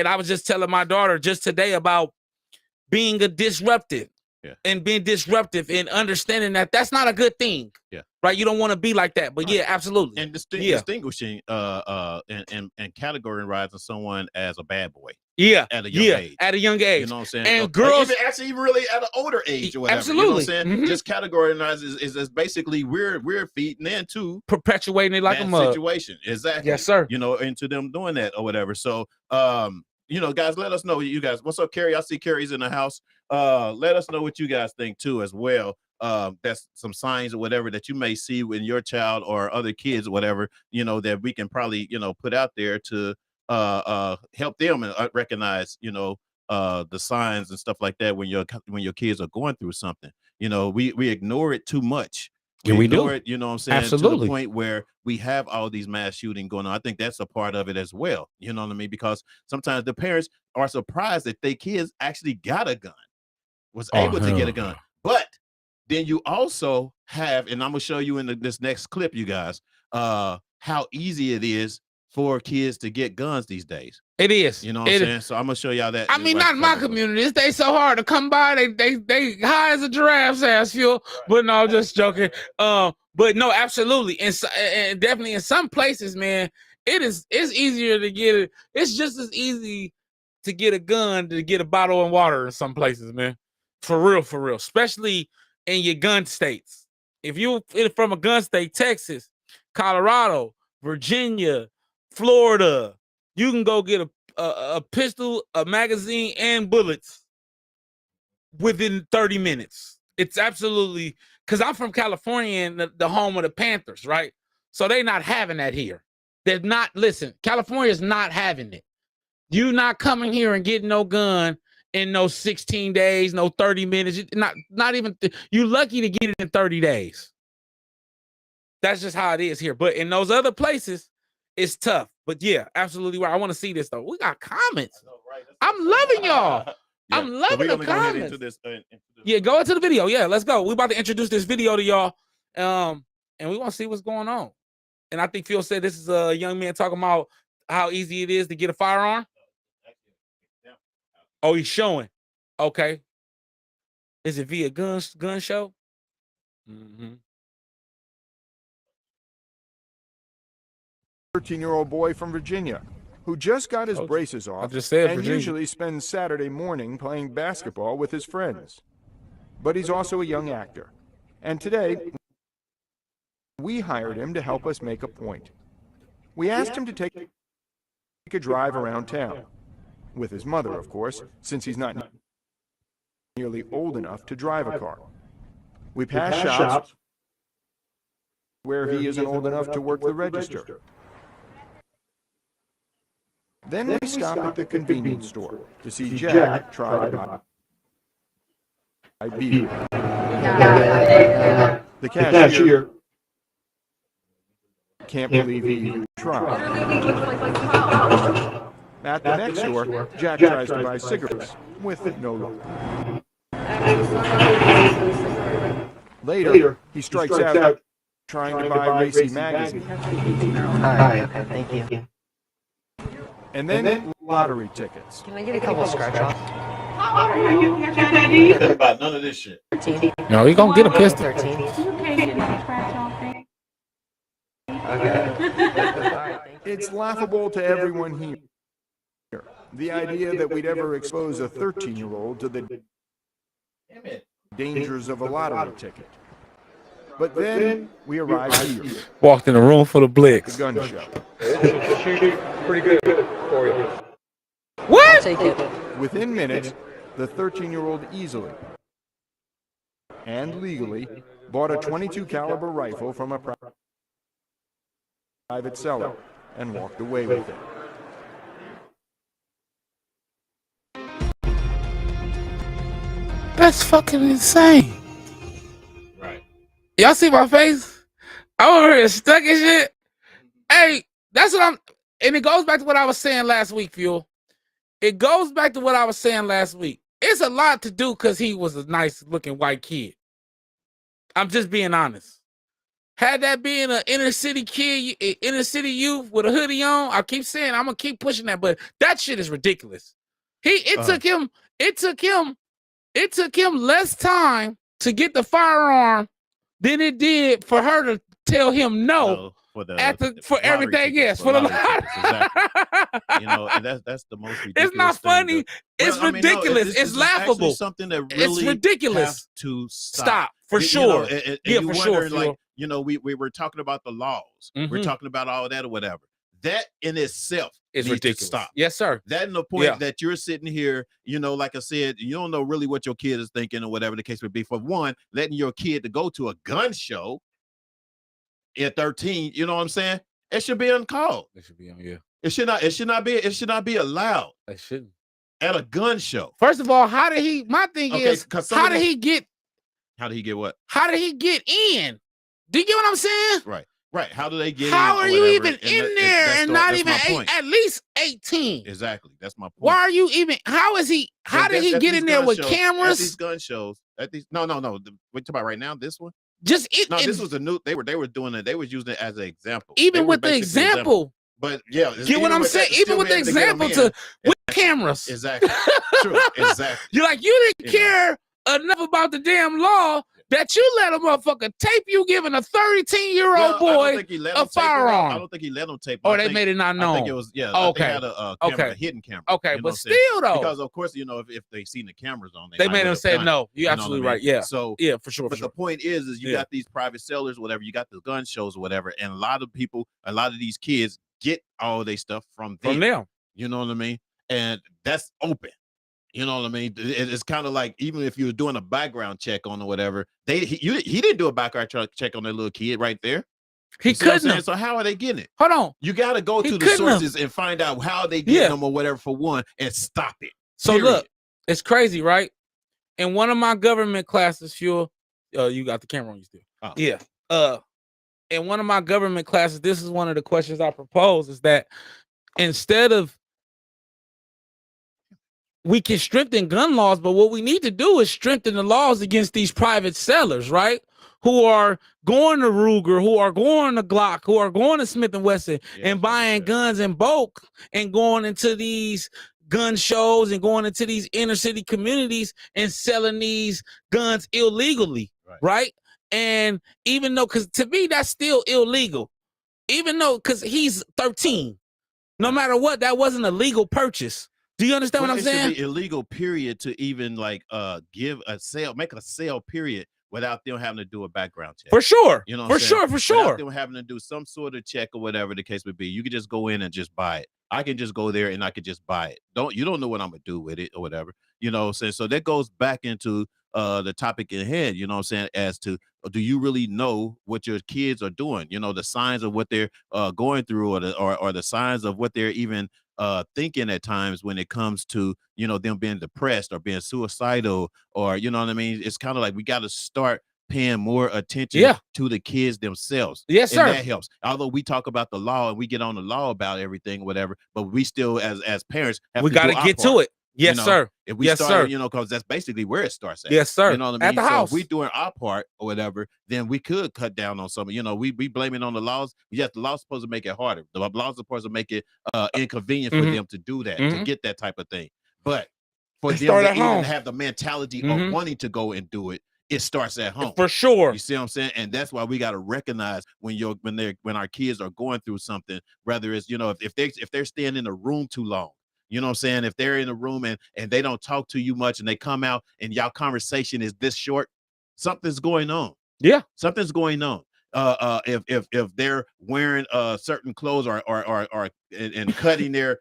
I was just telling my daughter just today about being a disruptive. And being disruptive and understanding that that's not a good thing. Right. You don't want to be like that. But yeah, absolutely. And distinguishing and categorizing someone as a bad boy. Yeah. At a young age. At a young age. You know what I'm saying? And girls even really at an older age or whatever. Absolutely. You know what I'm saying? Just categorizing is basically we're feeding into perpetuating it like a mug situation. Exactly. Yes, sir. You know, into them doing that or whatever. So you know, guys, let us know. You guys, what's up, Carrie? I see Carrie's in the house. Let us know what you guys think too, as well. That's some signs or whatever that you may see in your child or other kids or whatever, you know, that we can probably, you know, put out there to help them and recognize, you know, the signs and stuff like that when your kids are going through something. You know, we ignore it too much. We do it, you know what I'm saying? Absolutely. To the point where we have all these mass shooting going on. I think that's a part of it as well. You know what I mean? Because sometimes the parents are surprised that their kids actually got a gun, was able to get a gun. But then you also have, and I'm gonna show you in this next clip, you guys, how easy it is for kids to get guns these days. It is. You know what I'm saying? So I'm gonna show y'all that. I mean, not in my community. They so hard to come by. They high as a giraffe's ass, fuel. But no, just joking. But no, absolutely. And definitely in some places, man, it's easier to get it. It's just as easy to get a gun to get a bottle of water in some places, man. For real. Especially in your gun states. If you're from a gun state, Texas, Colorado, Virginia, Florida, you can go get a pistol, a magazine, and bullets within 30 minutes. It's absolutely, because I'm from California and the home of the Panthers, right? So they're not having that here. They're not, listen, California's not having it. You not coming here and getting no gun in no 16 days, no 30 minutes, not even, you lucky to get it in 30 days. That's just how it is here. But in those other places, it's tough. But yeah, absolutely right. I want to see this though. We got comments. I'm loving y'all. I'm loving the comments. Yeah, go into the video. Yeah, let's go. We're about to introduce this video to y'all. And we want to see what's going on. And I think Phil said this is a young man talking about how easy it is to get a firearm. Oh, he's showing. Okay. Is it via gun show? 13-year-old boy from Virginia who just got his braces off and Virginia. usually spends Saturday morning playing basketball with his friends. But he's also a young actor. And today, we hired him to help us make a point. We asked him to take a drive around town. With his mother, of course, since he's not nearly old enough to drive a car. We passed shops where he isn't old enough to work the register. Then we stop at the convenience store to see Jack try to buy beer. The cashier can't believe he tried. At the next store, Jack tries to buy cigarettes with no luck. Later, he strikes out trying to buy Racy magazine. Hi, okay, thank you. And then lottery tickets. Can I get a couple scratch offs? About none of this shit. 13. No, he gonna get a pistol. 13. Okay. It's laughable to everyone here. The idea that we'd ever expose a 13-year-old to the dangers of a lottery ticket. But then we arrive here, Walked in a room full of the blicks. gun show. Pretty good for you. What? I'll take it. Within minutes, the 13-year-old easily and legally bought a .22 caliber rifle from a private seller and walked away with it. That's fucking insane. Right. Y'all see my face? I'm over here stuck and shit. Hey, that's what and it goes back to what I was saying last week, Fuel. It goes back to what I was saying last week. It's a lot to do because he was a nice looking white kid. I'm just being honest. Had that been an inner city kid, inner city youth with a hoodie on, I keep saying I'm gonna keep pushing that, but that shit is ridiculous. It took him less time to get the firearm than it did for her to tell him no for everything. Yes, for the lottery. Exactly. You know, and that's the most ridiculous. It's not funny. It's ridiculous. It's laughable. Something that really it's ridiculous. Has to stop for you sure. Know, and yeah, you for wonder, sure. Like, you know, we were talking about the laws. We're talking about all that or whatever. That in itself is ridiculous. To stop. Yes, sir. That in the point that you're sitting here, you know, like I said, you don't know really what your kid is thinking or whatever the case would be. For one, letting your kid to go to a gun show at 13, you know what I'm saying? It should be uncalled. It should be on, yeah. It should not be allowed. It shouldn't. At a gun show. First of all, how did he? My thing is, how did he get? How did he get what? How did he get in? Do you get what I'm saying? Right. Right. How do they get in? How are you even in there and not even at least 18? Exactly. That's my point. Why are you even? How is he? How did he get in there with cameras? At these gun shows. At these no. We're talking about right now. This one. Just this was a new. They were doing it. They was using it as an example. Even with the example. But yeah, get what I'm saying? Even with the example with cameras. Exactly. True. Exactly. You're like, you didn't care enough about the damn law that you let a motherfucker tape you giving a 13-year-old boy a firearm. I don't think he let him tape. Or they made it not known. I think it was Okay. They had a camera, a hidden camera. Okay, but still though, because of course, you know, if they seen the cameras on, they made him say no. You're absolutely right. Yeah. So yeah, for sure. But the point is you got these private sellers, whatever. You got the gun shows, or whatever, and a lot of people, a lot of these kids get all their stuff from them. You know what I mean? And that's open. You know what I mean? It's kind of like, even if you were doing a background check on or whatever, he didn't do a background check on that little kid right there. He couldn't. So how are they getting it? Hold on. You got to go to the sources and find out how they get them or whatever for one, and stop it. So look, it's crazy, right? In one of my government classes, Fuel, you got the camera on you still. Oh. Yeah. In one of my government classes, this is one of the questions I propose, is that instead of, we can strengthen gun laws, but what we need to do is strengthen the laws against these private sellers, right? Who are going to Ruger, who are going to Glock, who are going to Smith & Wesson and buying guns in bulk and going into these gun shows and going into these inner city communities and selling these guns illegally, right? And even though, because to me, that's still illegal, even though, because he's 13, no matter what, that wasn't a legal purchase. Do you understand what I'm saying? It should be illegal, period, to even like give a sale, make a sale, period, without them having to do a background check. For sure. You know, for sure. Without them having to do some sort of check or whatever the case would be. You could just go in and just buy it. I can just go there and I could just buy it. You don't know what I'm gonna do with it or whatever. You know, so that goes back into the topic in head, you know what I'm saying, as to do you really know what your kids are doing? You know, the signs of what they're going through, or the signs of what they're even thinking at times when it comes to, you know, them being depressed or being suicidal, or, you know what I mean? It's kind of like we got to start paying more attention to the kids themselves. Yes, sir. And that helps. Although we talk about the law and we get on the law about everything, whatever, but we still, as parents, have we to got to get to it. Yes, you know, sir. If we yes, start, sir. you know, because that's basically where it starts at. Yes, sir. You know what I mean? At the house. If we doing our part or whatever, then we could cut down on some. You know, we blame it on the laws. Yes, the law's supposed to make it harder. The law's supposed to make it inconvenient for them to do that, to get that type of thing. But for them to even have the mentality of wanting to go and do it, it starts at home. For sure. You see what I'm saying? And that's why we got to recognize when our kids are going through something, whether it's, you know, if they're staying in a room too long. You know what I'm saying? If they're in a room and they don't talk to you much and they come out and y'all conversation is this short, something's going on. Yeah. Something's going on. If they're wearing certain clothes or cutting their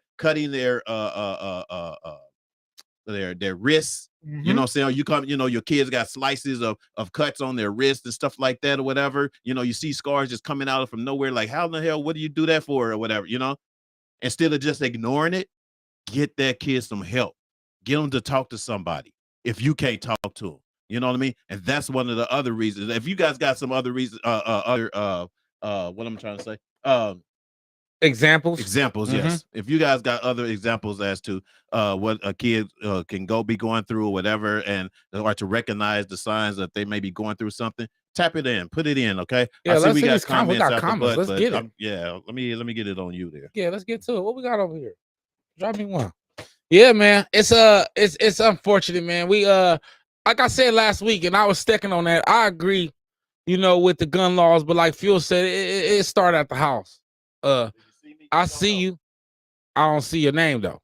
wrists, you know what I'm saying? You come, you know, your kids got slices of cuts on their wrists and stuff like that or whatever. You know, you see scars just coming out from nowhere, like, how in the hell, what do you do that for or whatever, you know? Instead of just ignoring it, get that kid some help. Get them to talk to somebody if you can't talk to them. You know what I mean? And that's one of the other reasons. If you guys got some other reasons, what I'm trying to say, examples, yes. If you guys got other examples as to what a kid can be going through or whatever, or to recognize the signs that they may be going through something, tap it in, put it in, okay? Yeah, I see we got comments. Let's get it. Yeah, let me get it on you there. Yeah, let's get to it. What we got over here? Drop me one. Yeah, man. It's unfortunate, man. We like I said last week, and I was sticking on that. I agree, you know, with the gun laws, but like Fuel said, it started at the house. I see you. I don't see your name though.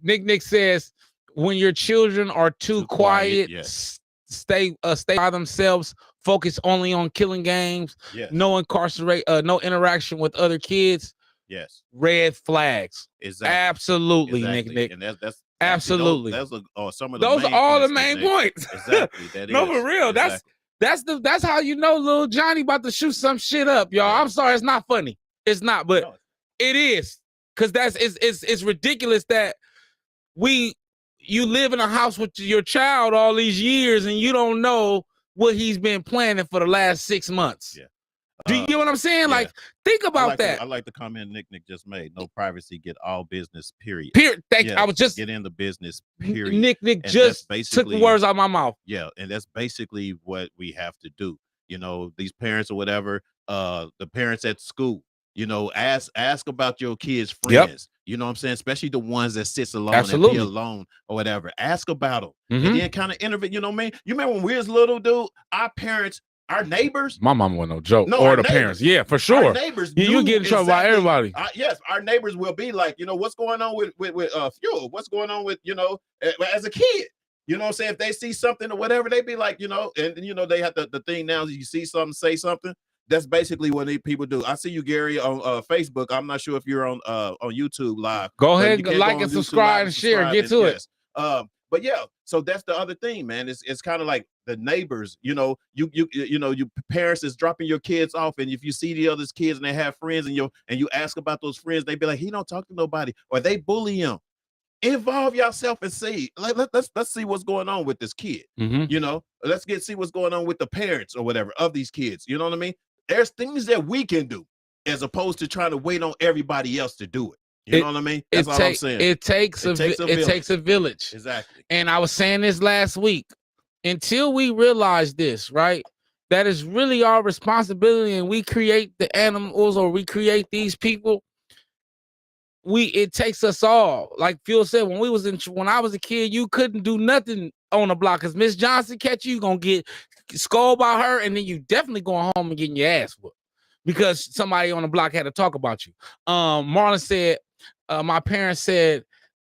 Nick says, when your children are too quiet, stay by themselves, focus only on killing games, no interaction with other kids. Yes. Red flags. Exactly. Absolutely, exactly. Nick. And that's absolutely. Those are some of those are all the main points. Exactly. That no, for real. Exactly. That's how you know little Johnny about to shoot some shit up, y'all. I'm sorry, it's not funny. It's not, but it is. Because it's ridiculous that you live in a house with your child all these years and you don't know what he's been planning for the last 6 months. Yeah. Do you get what I'm saying? Yeah. Like, think about that. I like the comment Nick just made. No privacy, get all business, period. Thank you. I was just get in the business, period. Nick just took the words out of my mouth. Yeah, and that's basically what we have to do. You know, these parents or whatever, the parents at school, you know, ask about your kids' friends. Yep. You know what I'm saying? Especially the ones that sits alone and be alone or whatever. Ask about them. And then kind of intervene. You know what I mean? You remember when we was little, dude, our neighbors. My mama wasn't no joke. No, or the parents. Yeah, for sure. Our neighbors. You get in trouble by everybody. Yes, our neighbors will be like, you know, what's going on with Fuel? What's going on with, you know, as a kid? You know what I'm saying? If they see something or whatever, they be like, you know, and you know, they have the thing now is you see something, say something. That's basically what people do. I see you, Gary, on Facebook. I'm not sure if you're on YouTube live. Go ahead, like and subscribe and share. Get to it. But yeah, so that's the other thing, man. It's kind of like the neighbors, you know, you parents is dropping your kids off, and if you see the other kids and they have friends, and you ask about those friends, they be like, he don't talk to nobody, or they bully him. Involve yourself and see, like, let's see what's going on with this kid. You know, see what's going on with the parents or whatever of these kids. You know what I mean? There's things that we can do as opposed to trying to wait on everybody else to do it. You know what I mean? That's all I'm saying. It takes a village. Exactly. And I was saying this last week. Until we realize this, right? That is really our responsibility, and we create the animals or we create these people. It takes us all. Like Phil said, when I was a kid, you couldn't do nothing on the block because Miss Johnson catch you, gonna get scolded by her, and then you definitely going home and getting your ass whooped because somebody on the block had to talk about you. Marlon said, my parents said,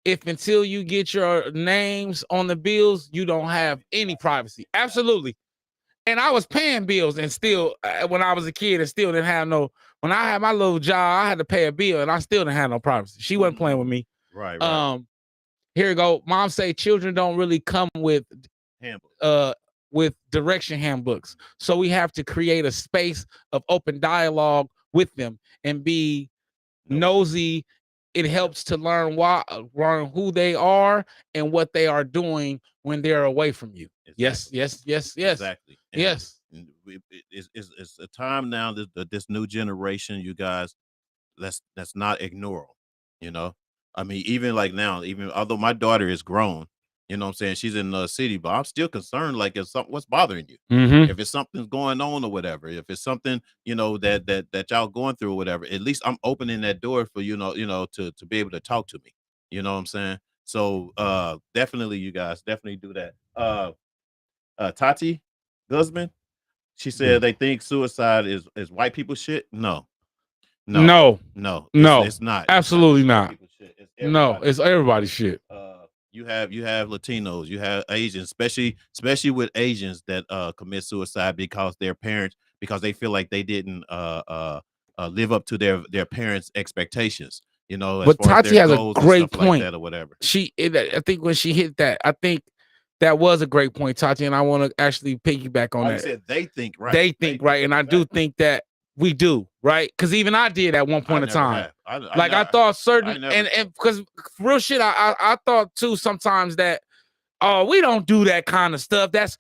if until you get your names on the bills, you don't have any privacy. Absolutely. And I was paying bills and still, when I was a kid, and still didn't have no, when I had my little job, I had to pay a bill and I still didn't have no privacy. She wasn't playing with me. Right. Here you go. Mom say children don't really come with direction handbooks. So we have to create a space of open dialogue with them and be nosy. It helps to learn who they are and what they are doing when they're away from you. Exactly. Yes. Exactly. And yes. It's a time now that this new generation, you guys, let's not ignore them. You know, I mean, even like now, even although my daughter is grown, you know what I'm saying, she's in the city, but I'm still concerned. Like, if something, what's bothering you? If it's something's going on or whatever, if it's something, you know, that y'all going through or whatever, at least I'm opening that door for you know to be able to talk to me. You know what I'm saying? So definitely, you guys definitely do that. Tati Guzman, she said they think suicide is white people shit. No, it's not. Absolutely It's not. It's No, it's everybody's shit. You have Latinos, you have Asians, especially with Asians that commit suicide because they feel like they didn't live up to their parents' expectations. You know, as But far as Tati their has a goals and great stuff like point. that or whatever. I think when she hit that, I think that was a great point, Tati, and I want to actually piggyback on Like I that. said, they think right. They think right, and I do think that we do right, because even I did at one point in time. I thought certain and because real shit, I thought too sometimes that we don't do that kind of stuff. That's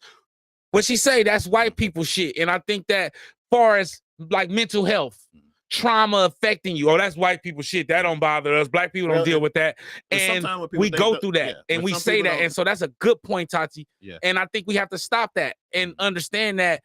what she say. That's white people shit, and I think that far as like mental health. Trauma affecting you. Oh, that's white people shit. That don't bother us. Black people don't deal with that. And we go through that and we say that. And so that's a good point, Tati. Yeah. And I think we have to stop that and understand that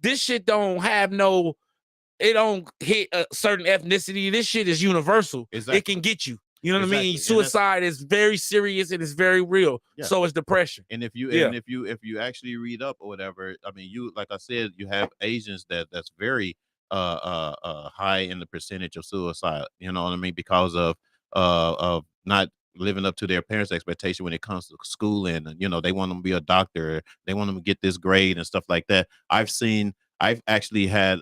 this shit don't have it don't hit a certain ethnicity. This shit is universal. Exactly. It can get you. You know what I mean? Suicide is very serious and it's very real. Yeah. So is depression. And if you if you actually read up or whatever, I mean, you, like I said, you have Asians that's very high in the percentage of suicide, you know what I mean, because of not living up to their parents' expectation when it comes to school, and you know, they want them to be a doctor, they want them to get this grade and stuff like that. I've actually had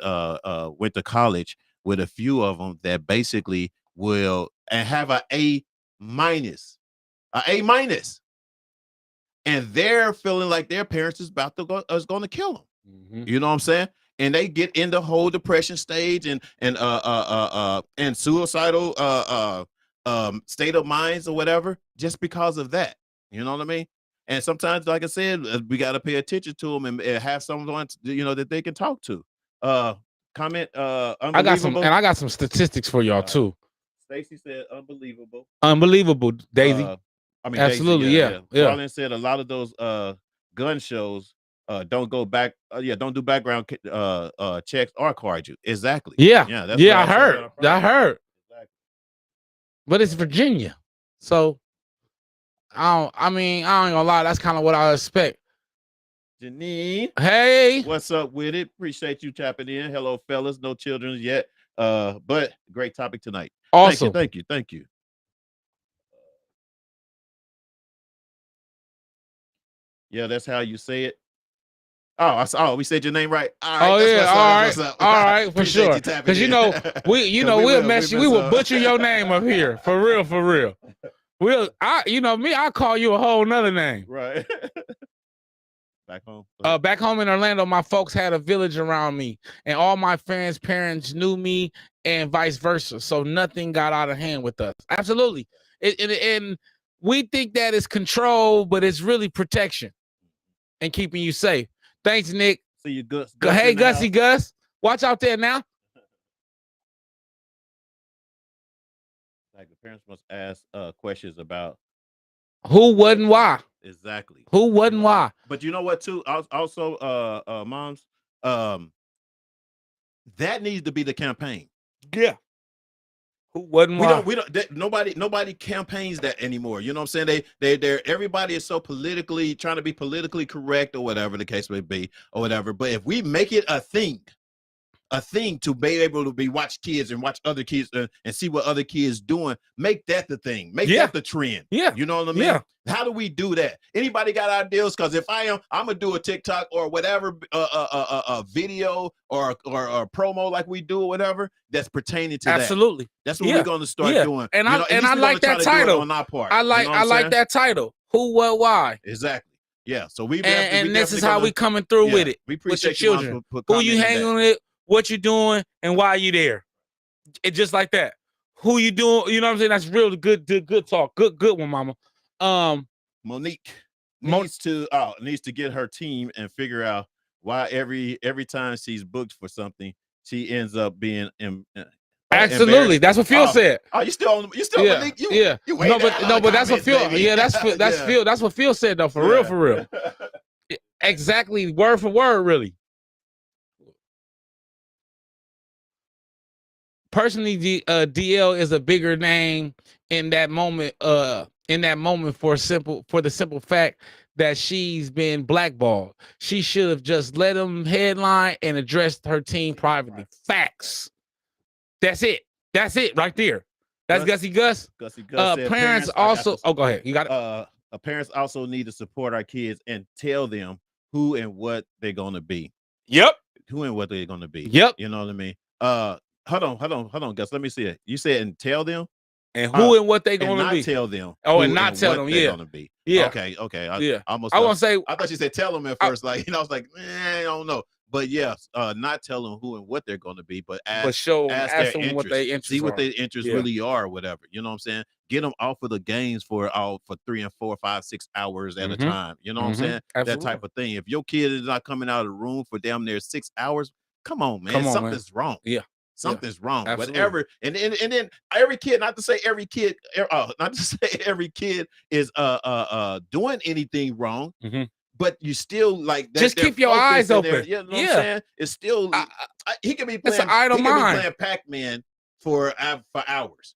went to college with a few of them that basically will and have A minus, and they're feeling like their parents is going to kill them. You know what I'm saying? And they get in the whole depression stage and suicidal state of minds or whatever, just because of that. You know what I mean? And sometimes, like I said, we got to pay attention to them and have someone, you know, that they can talk to. Comment. I got some statistics for y'all too. Stacy said, unbelievable. Unbelievable, Daisy. Absolutely, Daisy, yeah. Marlon said a lot of those gun shows don't go back. Don't do background checks or card you. Exactly. Yeah. That's I heard. Exactly. But it's Virginia, so I ain't gonna lie. That's kind of what I expect. Janine, hey, what's up with it? Appreciate you tapping in. Hello, fellas. No children yet. But great topic tonight. Awesome. Thank you. Yeah, that's how you say it. Oh, we said your name right. All right. All right, for sure. Because we will butcher your name up here, for real. I'll call you a whole nother name. Right. Back home. Back home in Orlando, my folks had a village around me, and all my friends' parents knew me, and vice versa. So nothing got out of hand with us. Absolutely. And we think that is control, but it's really protection and keeping you safe. Thanks, Nick. See you, Gus. Hey, Gussie Gus. Watch out there now. Like the parents must ask questions about who, what, and why. Exactly. Who, what, and why. But you know what, too? Also, moms, that needs to be the campaign. Yeah. Who, what, and why. Nobody campaigns that anymore. You know what I'm saying? They're everybody is so trying to be politically correct or whatever the case may be or whatever. But if we make it a thing, a thing to be able to be watch kids and watch other kids and see what other kids doing. Make that the thing. Make that the trend. Yeah. You know what I mean? Yeah. How do we do that? Anybody got ideas? Because if I'm gonna do a TikTok or whatever, a video or a promo like we do or whatever that's pertaining to Absolutely. that. That's what we're gonna start doing. And you know, I like that title on our part. I like that title. Who, what, why? Exactly. Yeah. So we and this is how we coming through with it. We with your appreciate children. Who you hanging with? What you doing? And why you there? It just like that. Who you doing? You know what I'm saying? That's real good talk. Good one, mama. Monique needs to get her team and figure out why every time she's booked for something, she ends up being absolutely. That's what Phil said. Oh, you still Monique? You but that's what Phil. baby. Yeah, that's Phil. That's what Phil said though. For real. Exactly, word for word, really. Personally, DL is a bigger name in that moment. For the simple fact that she's been blackballed. She should have just let them headline and addressed her team privately. Facts. That's it right there. That's Gussie Gus. Gussie Gus said, parents also. Oh, go ahead. You got it. Parents also need to support our kids and tell them who and what they're gonna be. Yep. Who and what they're gonna be. Yep. You know what I mean? Hold on, Gus. Let me see it. You said and tell them, and who and what they gonna be. Tell them. Oh, and not tell them. Yeah. Gonna be. Yeah. Okay. I want to say. I thought you said tell them at first. I was like, I don't know. But yes, not tell them who and what they're going to be, but ask them interest, what they interests see what are. their interests really are, or whatever. You know what I'm saying? Get them off of the games for 3 and 4, 5, 6 hours at a time. You know what I'm saying? Absolutely. That type of thing. If your kid is not coming out of the room for damn near 6 hours, come on, man. Something's wrong. Yeah. Something's wrong. Absolutely. Whatever. And then every kid, not to say every kid is doing anything wrong. But you still like that. Just keep your eyes open. You know what I'm saying? It's still he can be playing. It's an idle mind. Playing Pac-Man for hours.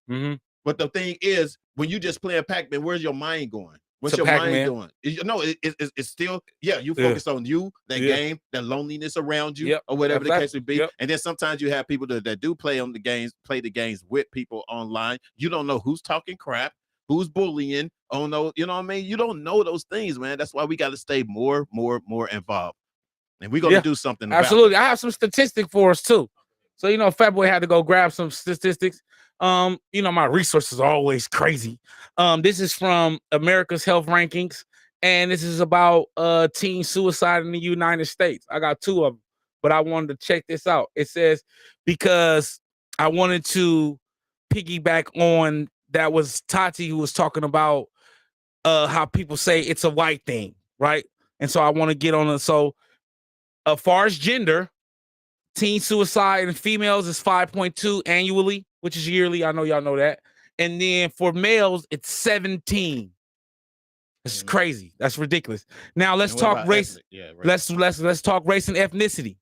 But the thing is, when you just playing Pac-Man, where's your mind going? What's your mind doing? No, it's still you focus on you, that game, that loneliness around you, or whatever the case would be. And then sometimes you have people that do play the games with people online. You don't know who's talking crap, who's bullying. Oh no, you know what I mean? You don't know those things, man. That's why we got to stay more involved. And we're gonna do something about absolutely. it. I have some statistics for us too. So Fat Boy had to go grab some statistics. My resources are always crazy. This is from America's Health Rankings, and this is about teen suicide in the United States. I got 2 of them, but I wanted to check this out. It says, because I wanted to piggyback on, that was Tati who was talking about how people say it's a white thing, right? And so I want to get on it. So as far as gender, teen suicide in females is 5.2 annually, which is yearly. I know y'all know that. And then for males, it's 17. This is crazy. That's ridiculous. Now let's talk race. Let's talk race and ethnicity.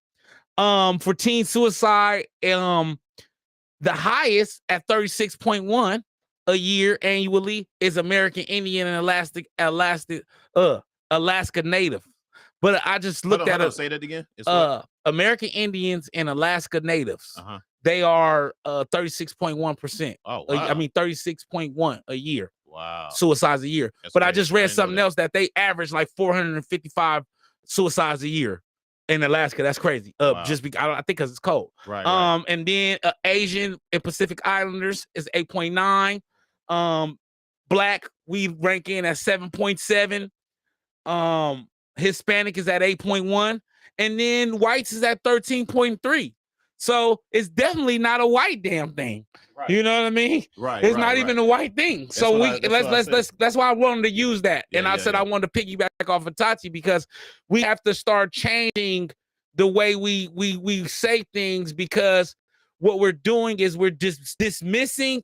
For teen suicide, the highest at 36.1 a year annually is American Indian and Alaska Native. But I just looked at it. Say that again. American Indians and Alaska Natives. They are 36.1%. Oh, wow. 36.1 a year. Wow. Suicides a year. That's but crazy. I just read something else that they average like 455 suicides a year in Alaska. That's crazy. Wow. Just because I think because it's cold. Right. And then Asian and Pacific Islanders is 8.9. Black, we rank in at 7.7. Hispanic is at 8.1, and then whites is at 13.3. So it's definitely not a white damn thing. Right. You know what I mean? Right. It's not even a white thing. That's so let's that's why I wanted to use that. Yeah, and I said I wanted to piggyback off of Tati, because we have to start changing the way we say things, because what we're doing is we're just dismissing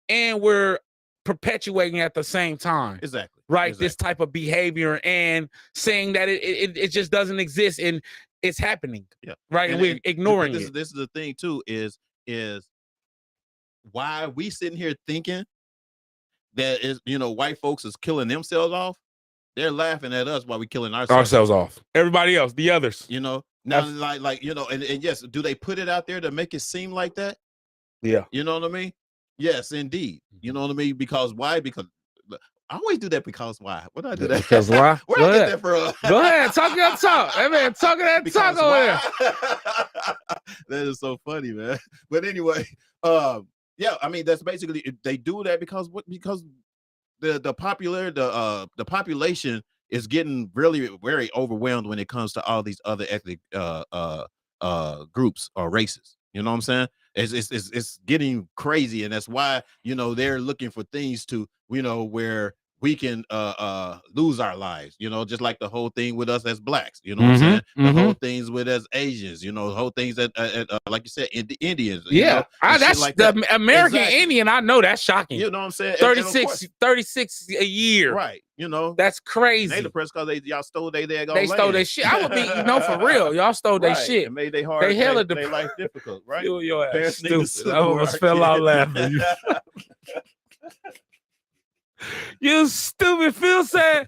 and we're perpetuating at the same time. Exactly. Right. Exactly. This type of behavior and saying that it just doesn't exist and it's happening. Yeah. Right. And we're ignoring it. This is the thing too, is why we sitting here thinking that is, white folks is killing themselves off. They're laughing at us while we killing ourselves off. Everybody else, the others. Now, like you know, and yes, do they put it out there to make it seem like that? Yeah. You know what I mean? Yes, indeed. You know what I mean? Because why? Because I always do that because why? What do I do that? Because why? Where Go I ahead. get that from? Go ahead. Talk your talk. Hey, man, talking that talk over there. That is so funny, man. But anyway, yeah, I mean, that's basically, they do that because the population is getting really very overwhelmed when it comes to all these other ethnic groups or races. You know what I'm saying? It's getting crazy, and that's why, you know, they're looking for things to, you know, where we can lose our lives, you know, just like the whole thing with us as blacks, you know what I'm saying? The whole things with us Asians, you know, the whole things that like you said, the Indians. Yeah, you know, that's like the that. American Exactly. Indian. I know that's shocking. You know what I'm saying? 36 a year. Right. You know, That's crazy. they depressed because y'all stole their daggone They stole land. their shit. I would be, you know, for real. Y'all stole their Right. shit. It made their hard, They hella their life difficult, right? Feel your ass Parents need to stupid. I almost support fell out kids. laughing. You stupid. Phil said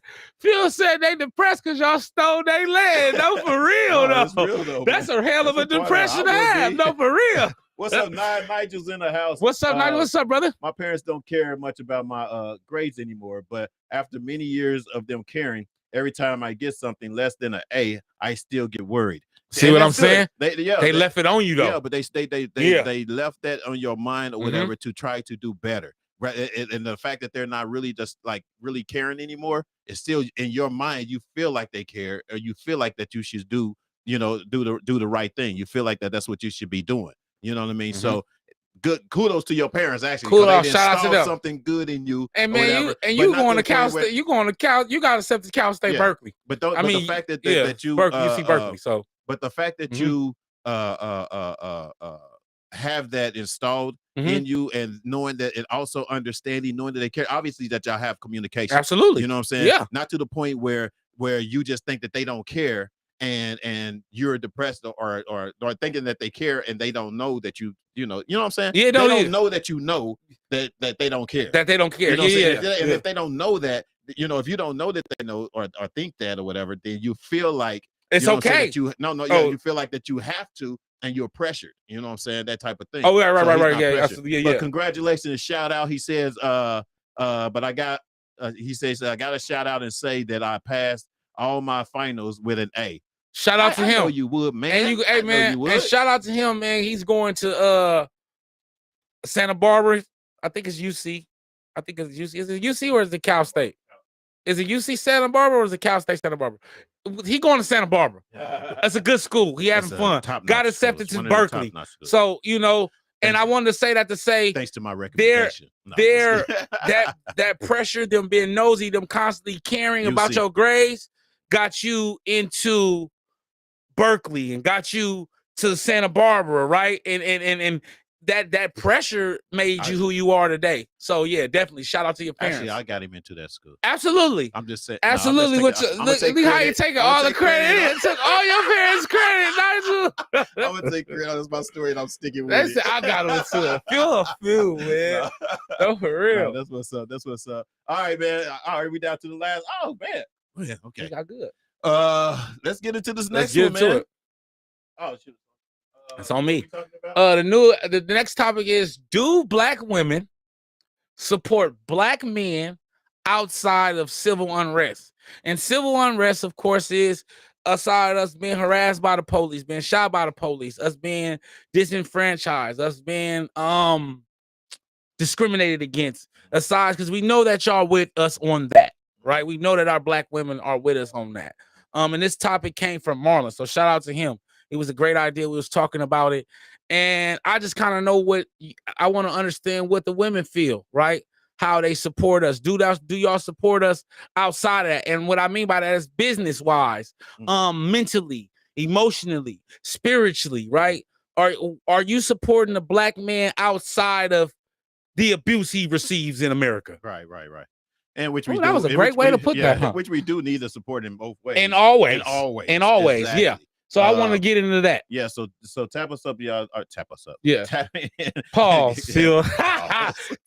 they depressed because y'all stole their land. No, for real, No, it's though. real, though, That's man. a hell of a That's the part depression to I would have. be. No, for real. What's up, Nigel's in the house? What's up, Nigel? What's up, brother? My parents don't care much about my grades anymore, but after many years of them caring, every time I get something less than an A, I still get worried. See And what I'm that's good. saying? They left it on you, though. Yeah, but they left that on your mind or whatever to try to do better. Right. And the fact that they're not really just like really caring anymore, is still in your mind. You feel like they care, or you feel like that you should do, you know, do the right thing. You feel like that's what you should be doing. You know what I mean? So good kudos to your parents, actually. Kudos, shout out to them. Something good in you. Hey man, you going to Cal State? You going to Cal? You got accepted to Cal State, Yeah. Berkeley. But the fact that you Berkeley, you see Berkeley. So, but the fact that you have that installed in you, and knowing that, and also understanding, knowing that they care, obviously that y'all have communication. Absolutely. You know what I'm saying? Yeah. Not to the point where you just think that they don't care, and you're depressed or thinking that they care and they don't know that you know what I'm saying? Yeah, they don't know that you know that they don't care. That they don't care. You know what I'm saying? Yeah. If they don't know that, you know, if you don't know that they know or think that or whatever, then you feel like it's you know what I'm saying, okay. that you feel like that you have to, and you're pressured. You know what I'm saying? That type of thing. Oh, yeah, right. Yeah, Absolutely. But congratulations and shout out. He says, but I got he says, I got to shout out and say that I passed all my finals with an A. Shout out to him. I know you would, man. And hey man, and shout out to him, man. He's going to Santa Barbara. I think it's UC. I think it's UC. Is it UC or is it Cal State? Is it UC Santa Barbara or is it Cal State Santa Barbara? He going to Santa Barbara. That's a good school. He having fun. Got accepted to Berkeley. So, you know, and I wanted to say that to say, thanks to my recommendation. That pressure, them being nosy, them constantly caring about your grades, got you into Berkeley and got you to Santa Barbara, right? And that pressure made you who you are today. So yeah, definitely shout out to your parents. Actually, I got him into that school. Absolutely. I'm just saying. Absolutely. Look how you taking all the credit. It took all your parents' credit, Nigel. I'm gonna take credit. That's my story, and I'm sticking with it. I got him to a few, man. No, for real. That's what's up. That's what's up. All right, man. All right, we down to the last. Oh man. Oh, yeah. Okay. You got good. Let's get into this next one, man. Oh shoot. It's on me. The next topic is: do black women support black men outside of civil unrest? And civil unrest, of course, is aside us being harassed by the police, being shot by the police, us being disenfranchised, us being discriminated against. Aside, because we know that y'all with us on that, right? We know that our black women are with us on that. And this topic came from Marlon, so shout out to him. It was a great idea. We was talking about it. And I just kind of know what I want to understand what the women feel, right? How they support us. Do y'all support us outside of that? And what I mean by that is business-wise, mentally, emotionally, spiritually, right? Are you supporting the black man outside of the abuse he receives in America? Right. And which we do. That was a great way to put that, huh? Which we do need to support in both ways. And always. Exactly. Yeah. So I want to get into that. Yeah, so tap us up, y'all. Tap us up. Yeah. Tap in. Pause, Phil.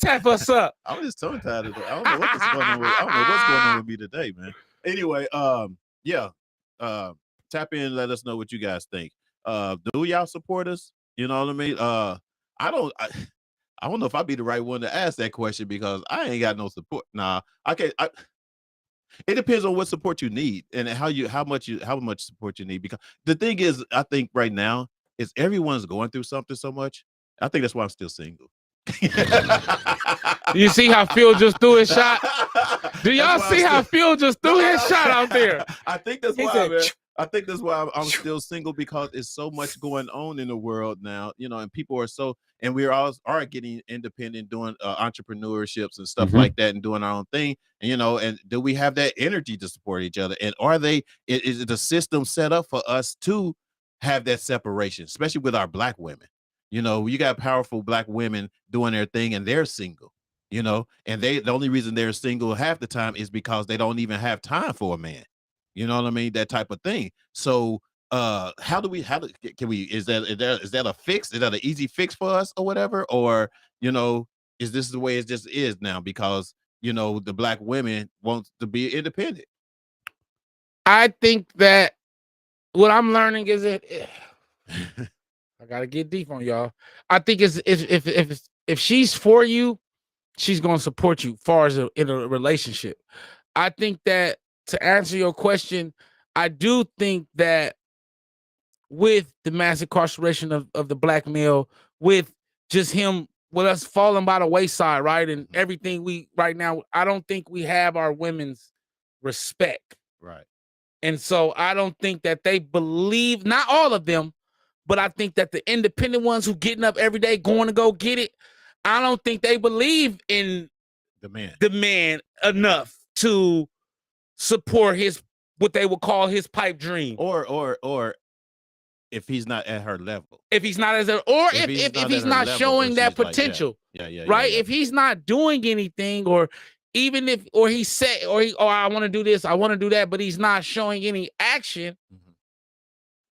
Tap us up. I'm just tongue tied today. I don't know what's going on with me today, man. Anyway, tap in and let us know what you guys think. Do y'all support us? You know what I mean? I don't know if I'd be the right one to ask that question because I ain't got no support. Nah, I can't. It depends on what support you need and how much support you need. Because the thing is, I think right now is everyone's going through something so much. I think that's why I'm still single. You see how Phil just threw his shot? Do y'all see how Phil just threw his shot out there? I think that's why, man. I think that's why I'm still single because it's so much going on in the world now, you know, and people are and we all are getting independent, doing entrepreneurships and stuff like that, and doing our own thing. And, you know, and do we have that energy to support each other? And is the system set up for us to have that separation, especially with our Black women? You know, you got powerful Black women doing their thing and they're single, you know, and the only reason they're single half the time is because they don't even have time for a man. You know what I mean? That type of thing. So is that a fix? Is that an easy fix for us or whatever? Or, you know, is this the way it just is now because, you know, the Black women want to be independent? I think that what I'm learning is that I gotta get deep on y'all. I think it's if she's for you, she's gonna support you far as in a relationship. I think that to answer your question, I do think that with the mass incarceration of the Black male, with just him, with us falling by the wayside, right? And everything right now, I don't think we have our women's respect. Right. And so I don't think that they believe, not all of them, but I think that the independent ones who getting up every day going to go get it, I don't think they believe in the man enough to support what they would call his pipe dream, or if he's not at her level, if he's not if he's not showing that potential, right? If he's not doing anything, or even if he said I want to do this, I want to do that, but he's not showing any action,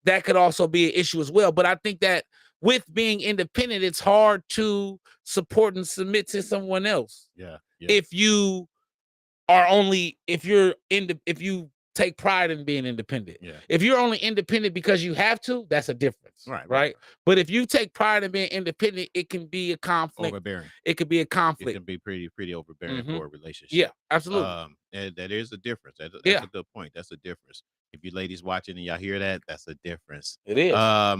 that could also be an issue as well. But I think that with being independent, it's hard to support and submit to someone else. Yeah. If you take pride in being independent. Yeah. If you're only independent because you have to, that's a difference. Right. But if you take pride in being independent, it can be a conflict. Overbearing. It could be a conflict. It can be pretty overbearing for a relationship. Yeah, absolutely. And that is a difference. That's a good point. That's a difference. If you ladies watching and y'all hear that, that's a difference. It is. I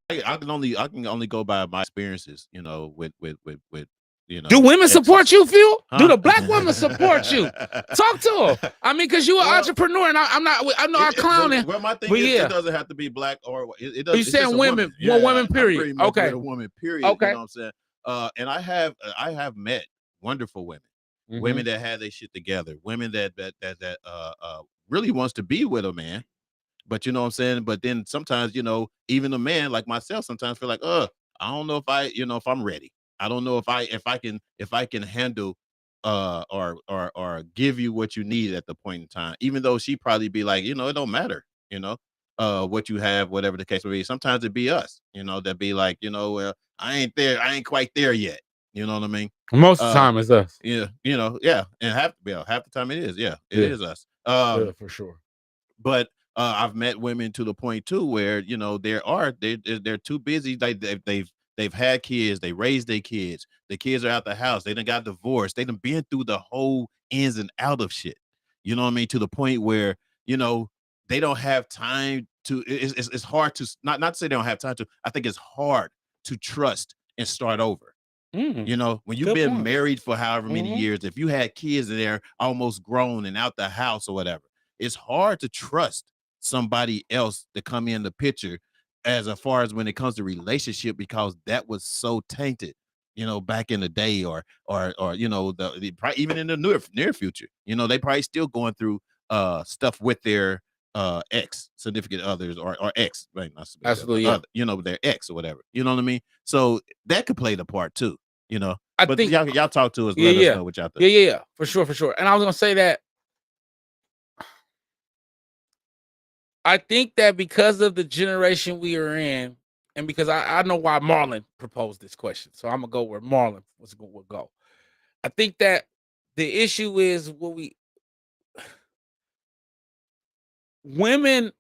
can only go by my experiences, you know, with you know. Do women support you, Phil? Huh? Do the Black women support you? Talk to them. I mean, because you're an entrepreneur, and I'm not. I know I'm clowning. Well, my thing is, it doesn't have to be Black or it doesn't. You saying women? Women. Period. Okay. A woman. Period. Okay. You know what I'm saying? And I have met wonderful women, women that had their shit together, women that really wants to be with a man, but you know what I'm saying. But then sometimes, you know, even a man like myself sometimes feel like, I don't know if I'm ready. I don't know if I can handle or give you what you need at the point in time, even though she probably be like, you know, it don't matter, you know, what you have, whatever the case may be. Sometimes it be us, you know, that be like, you know, well, I ain't quite there yet. You know what I mean? Most of the time it's us. Yeah, you know, yeah. And half the time it is, it is us. For sure. But I've met women to the point too where, you know, they're too busy. They've had kids, they raised their kids, the kids are out the house, they done got divorced, they done been through the whole ins and out of shit. You know what I mean? To the point where, you know, they don't have time to, it's hard to, not to say they don't have time to, I think it's hard to trust and start over. You know, when you've been married for however many years, if you had kids and they're almost grown and out the house or whatever, it's hard to trust somebody else to come in the picture as far as when it comes to relationship, because that was so tainted, you know, back in the day, or you know, even in the near future, you know, they probably still going through stuff with their ex significant others or ex, right? Absolutely, you know, their ex or whatever. You know what I mean? So that could play the part too, you know. I think y'all talk to us, let us know what y'all think. Yeah, for sure. And I was gonna say that I think that because of the generation we are in, and because I know why Marlon proposed this question, so I'm gonna go where Marlon will go. I think that the issue is women,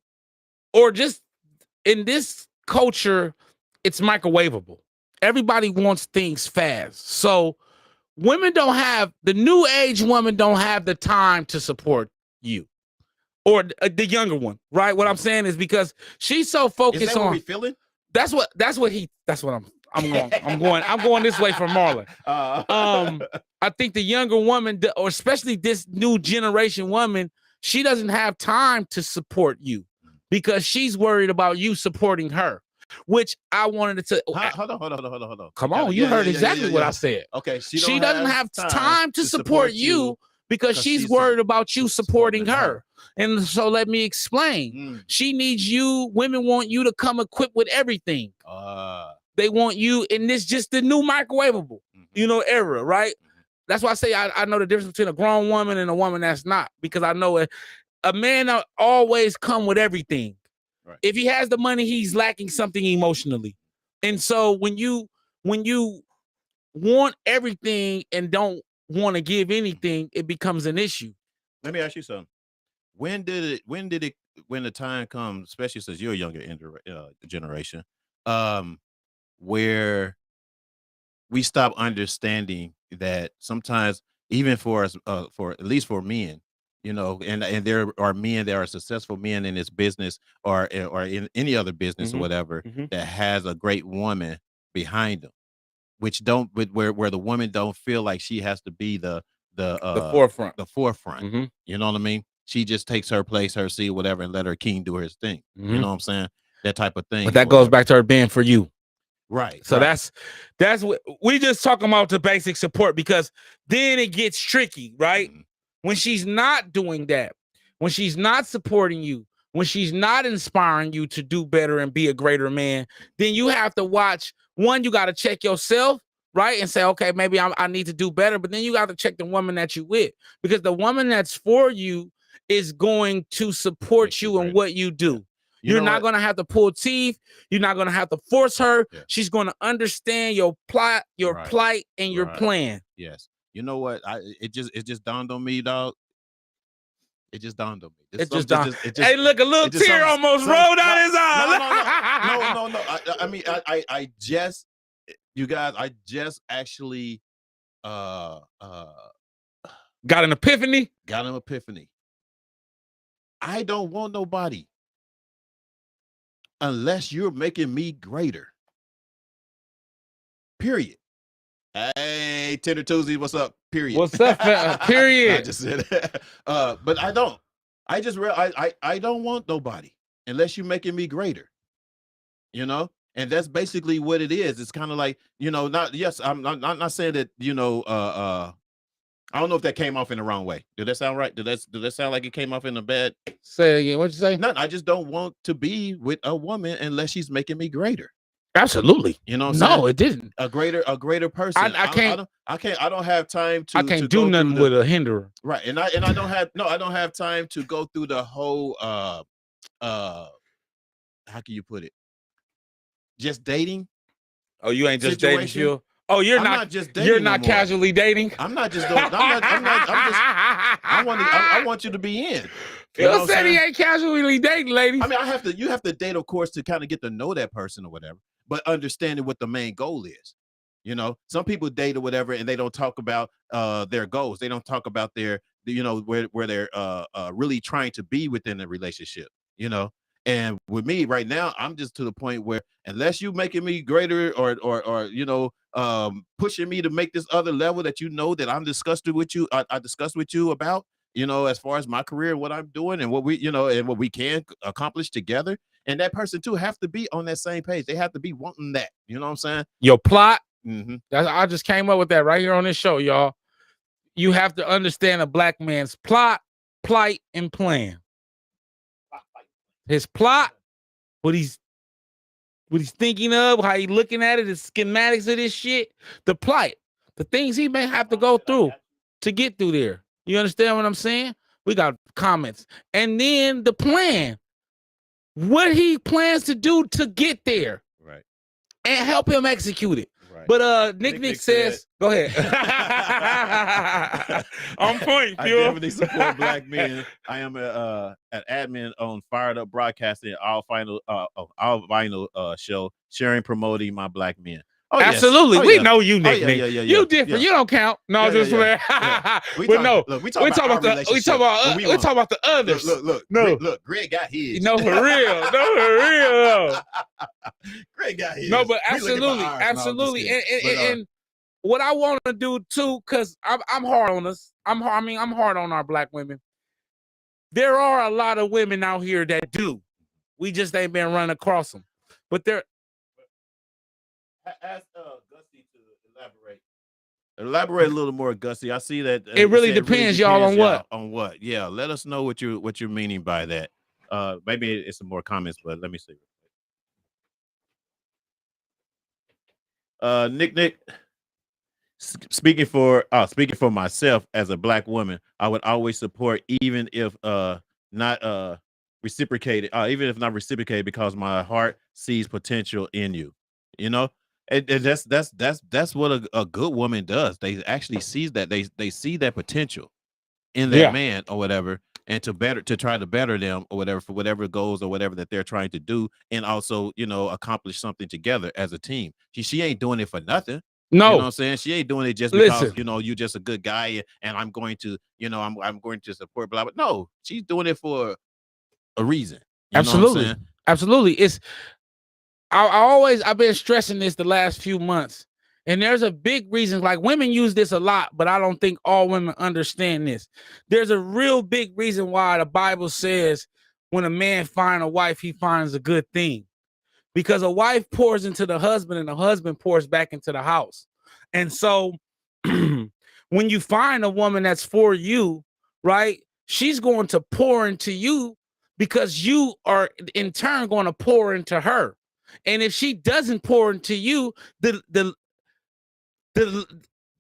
or just in this culture, it's microwavable. Everybody wants things fast. So the new age women don't have the time to support you. Or the younger one, right? What I'm saying is because she's so focused Is that on. what we feeling? That's what I'm going this way for Marlon. I think the younger woman, or especially this new generation woman, she doesn't have time to support you because she's worried about you supporting her. Which I wanted to. Hold on. Come on, you heard exactly what I said. Okay, she doesn't have time to support you because she's worried about you supporting her. And so let me explain. She needs you. Women want you to come equipped with everything. They want you in this just the new microwavable, era, right? That's why I say I know the difference between a grown woman and a woman that's not, because I know a man always come with everything. Right. If he has the money, he's lacking something emotionally. And so when you want everything and don't want to give anything, it becomes an issue. Let me ask you something. When the time comes, especially since you're a younger generation, where we stop understanding that sometimes, even for us, for at least for men, and there are men that are successful men in this business or in any other business or whatever that has a great woman behind them, where the woman don't feel like she has to be the forefront. You know what I mean? She just takes her place, her seat, whatever, and let her king do his thing. You know what I'm saying? That type of thing. But that goes back to her being for you. Right. So that's what we just talking about, the basic support, because then it gets tricky, right? When she's not doing that, when she's not supporting you, when she's not inspiring you to do better and be a greater man, then you have to watch. One, you got to check yourself, right? And say, okay, maybe I need to do better. But then you got to check the woman that you with, because the woman that's for you is going to support you in what you do. You're not going to have to pull teeth. You're not going to have to force her. Yeah. She's going to understand your plot, your plight, and your plan. Yes. You know what? It just dawned on me, dog. It just dawned on me. Hey, look, a little tear almost rolled down his eye. No. I mean, I just, you guys, I just actually got an epiphany. I don't want nobody unless you're making me greater. Period. Hey, Tender Tuesday, what's up? Period. What's up? Period. I just said that. But I don't. I just I don't want nobody unless you're making me greater. And that's basically what it is. It's kind of like, I'm not saying that, I don't know if that came off in the wrong way. Did that sound right? Did that sound like it came off in a bad? Say again. What'd you say? No, I just don't want to be with a woman unless she's making me greater. Absolutely. You know what I'm saying? No, it didn't. A greater person. I don't have time to. I can't do nothing with a hinderer. Right. And I don't have time to go through the whole how can you put it? Just dating. Oh, you ain't just dating, Phil? Oh, you're not just dating. You're not casually dating. I'm not just doing. I want you to be in. Phil said he ain't casually dating, ladies. I mean, you have to date, of course, to kind of get to know that person or whatever, but understanding what the main goal is. Some people date or whatever, and they don't talk about their goals. They don't talk about their, where they're really trying to be within the relationship. And with me right now, I'm just to the point where unless you making me greater or pushing me to make this other level that that I'm disgusted with you, I discussed with you about, as far as my career and what I'm doing and what we, and what we can accomplish together. And that person too have to be on that same page. They have to be wanting that. You know what I'm saying? Your plot. Mm-hmm. I just came up with that right here on this show, y'all. You have to understand a black man's plot, plight, and plan. His plot, what he's thinking of, how he's looking at it, the schematics of this shit, the plight, the things he may have to go through to get through there. You understand what I'm saying? We got comments. And then the plan, what he plans to do to get there. Right. And help him execute it. Right. But Nick says, go ahead. On point, I Fuel. definitely support black men. I am an admin on Fired Up Broadcasting, all vinyl show, sharing, promoting my black men. Oh, Absolutely. Yes. Oh, we yeah. know you, Nick. Yeah, Nick. yeah, You different. yeah. You don't count. No, just yeah. We talk about the others. Look, Greg got his. No, for real. No, for real. Greg got his. No, but absolutely. And what I want to do too, because I'm hard on us. I'm hard on our black women. There are a lot of women out here that do. We just ain't been running across them. But they're ask Gusty to elaborate. Elaborate a little more, Gusty. I see that it really depends, y'all, on what? On what? Yeah, let us know what you're meaning by that. Maybe it's some more comments, but let me see. Nick. Speaking for myself as a black woman, I would always support, even if not reciprocated, because my heart sees potential in you. You know, and that's what a good woman does. They actually sees that they see that potential in that man or whatever, and to try to better them or whatever, for whatever goals or whatever that they're trying to do, and also, you know, accomplish something together as a team. She ain't doing it for nothing. No, you know what I'm saying? She ain't doing it just because, you know, you're just a good guy and I'm going to, you know, I'm going to support blah, blah. No, she's doing it for a reason. Absolutely. Absolutely. I've been stressing this the last few months, and there's a big reason. Like, women use this a lot, but I don't think all women understand this. There's a real big reason why the Bible says when a man finds a wife, he finds a good thing. Because a wife pours into the husband and the husband pours back into the house. And so when you find a woman that's for you, right, she's going to pour into you because you are in turn going to pour into her. And if she doesn't pour into you, the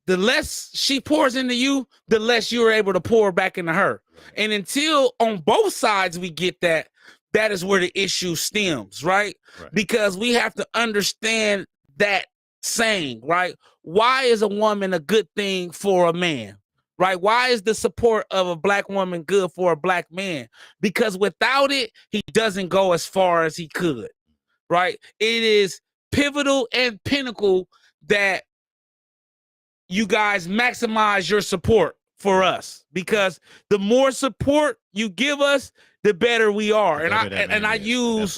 less she pours into you, the less you're able to pour back into her. And until on both sides we get that, that is where the issue stems, right? Because we have to understand that saying, right? Why is a woman a good thing for a man, right? Why is the support of a black woman good for a black man? Because without it, he doesn't go as far as he could, right? It is pivotal and pinnacle that you guys maximize your support for us, because the more support you give us, the better we are. And I use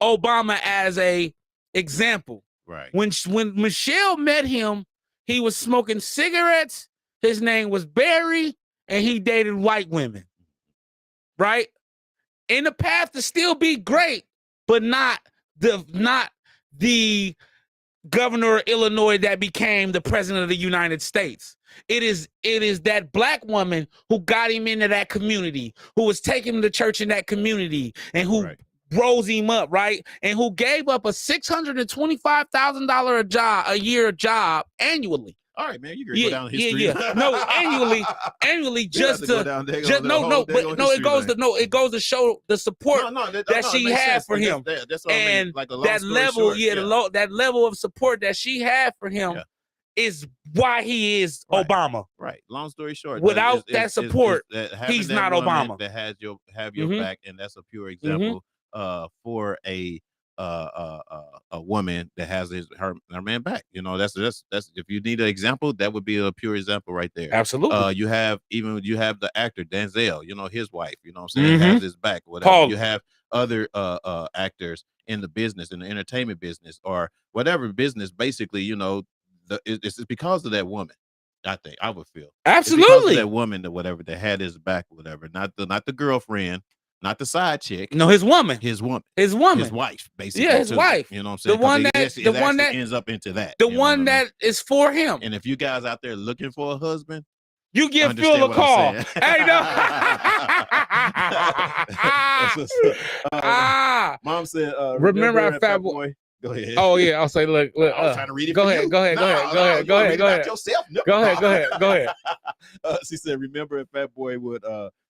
Obama as a example. Right. When Michelle met him, he was smoking cigarettes. His name was Barry, and he dated white women. Right? In the path to still be great, but not the governor of Illinois that became the president of the United States. It is that black woman who got him into that community, who was taking him to church in that community, and who rose him up, right? And who gave up a $625,000 a year job annually. All right, man, you can go down history. Yeah. No, annually, just it goes to show the support that she had for him, and that level, that level of support that she had for him is why he is Obama. Right. Long story short, without that support, he's not Obama. That has your back, and that's a pure example for a woman that has her man back. You know, that's if you need an example, that would be a pure example right there. Absolutely. You have the actor Denzel, you know, his wife, you know what I'm saying, has his back, whatever. Paul. You have other actors in the business, in the entertainment business, or whatever business, basically, you know, it's because of that woman. I think I would feel absolutely that woman, that whatever, that had his back, whatever, not the girlfriend, not the side chick. No, his woman, his wife, basically. Yeah, his wife. You know what I'm saying? The one that ends up into that. The one that is for him. And if you guys out there looking for a husband, you give Phil a call. Hey, no. Mom said, remember our Fat Boy. Go ahead. Oh yeah, I'll say, look. I was trying to read it. Go ahead. Go ahead. She said, remember if Fat Boy would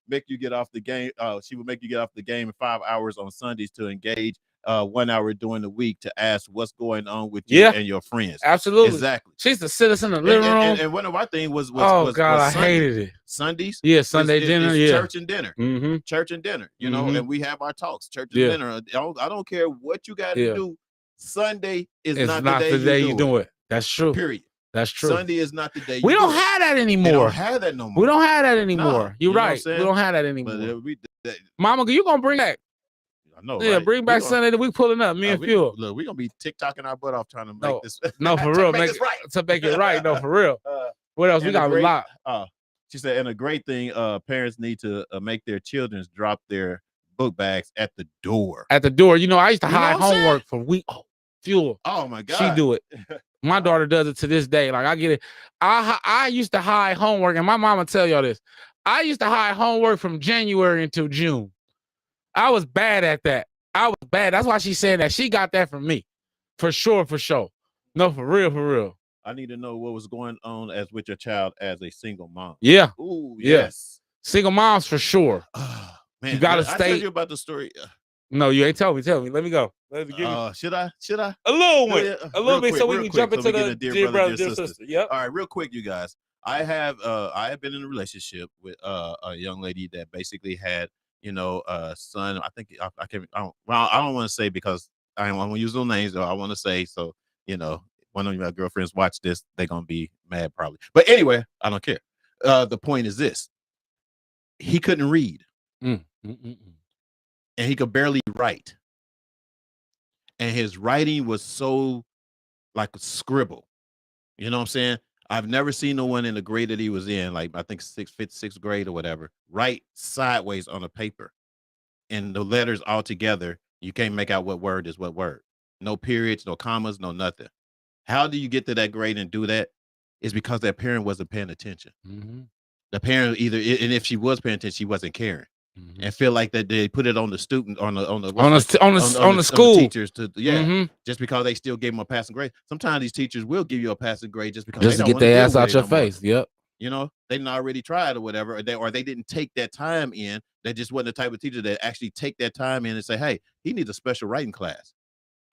make you get off the game. She would make you get off the game in 5 hours on Sundays to engage 1 hour during the week to ask what's going on with you and your friends. Absolutely. Exactly. She used to sit us in the living room. And one of our things was God, I Sunday. hated it. Sundays. Yeah, Sunday dinner. It's Yeah, church and dinner. Mm-hmm. Church and dinner. You know, and we have our talks. Church and dinner. I don't care what you got to do. Sunday is not the day you do it. That's true. Period. That's true. Sunday is not the day. We don't have that anymore. We don't have that no more. We don't have that anymore. No, You're you know right. We don't have that anymore. But Mama, you gonna bring back? I know. Yeah, right? bring back Sunday that we pulling up. Me and Fuel. Look, we're gonna be TikToking our butt off trying to make this. No, for real. to make it right. No, for real. What else? We got a lot. She said, and a great thing, parents need to make their children drop their book bags at the door. At the door. You know, I used to hide homework for weeks. Fuel. Oh my God. She do it. My daughter does it to this day. Like I get it. I used to hide homework, and my mama tell y'all this. I used to hide homework from January until June. I was bad at that. I was bad. That's why she said that. She got that from me. For sure, for sure. No, for real, for real. I need to know what was going on as with your child as a single mom. Yeah. Ooh, yeah. Yes. Single moms for sure. Man, you gotta I stay. told you about the story. No, you ain't tell me. Tell me. Let me go. Let me give you. Should I? A little one. Yeah, a little bit quick, so we can jump into the dear brother, dear sister. Yep. All right, real quick, you guys. I have been in a relationship with a young lady that basically had, a son. I think I don't want to say because I don't want to use those names, though. I want to say so, one of my girlfriends watch this, they're gonna be mad probably. But anyway, I don't care. The point is this: he couldn't read. And he could barely write. And his writing was so like a scribble. You know what I'm saying? I've never seen no one in the grade that he was in, like I think sixth grade or whatever, write sideways on a paper. And the letters all together, you can't make out what word is what word. No periods, no commas, no nothing. How do you get to that grade and do that? It's because that parent wasn't paying attention. The parent and if she was paying attention, she wasn't caring. And feel like that they put it on the student on the school teachers to just because they still gave them a passing grade. Sometimes these teachers will give you a passing grade just because just they to get their ass out your face. Yep. They didn't already tried or whatever, or they didn't take that time in. They just wasn't the type of teacher that actually take that time in and say, "Hey, he needs a special writing class."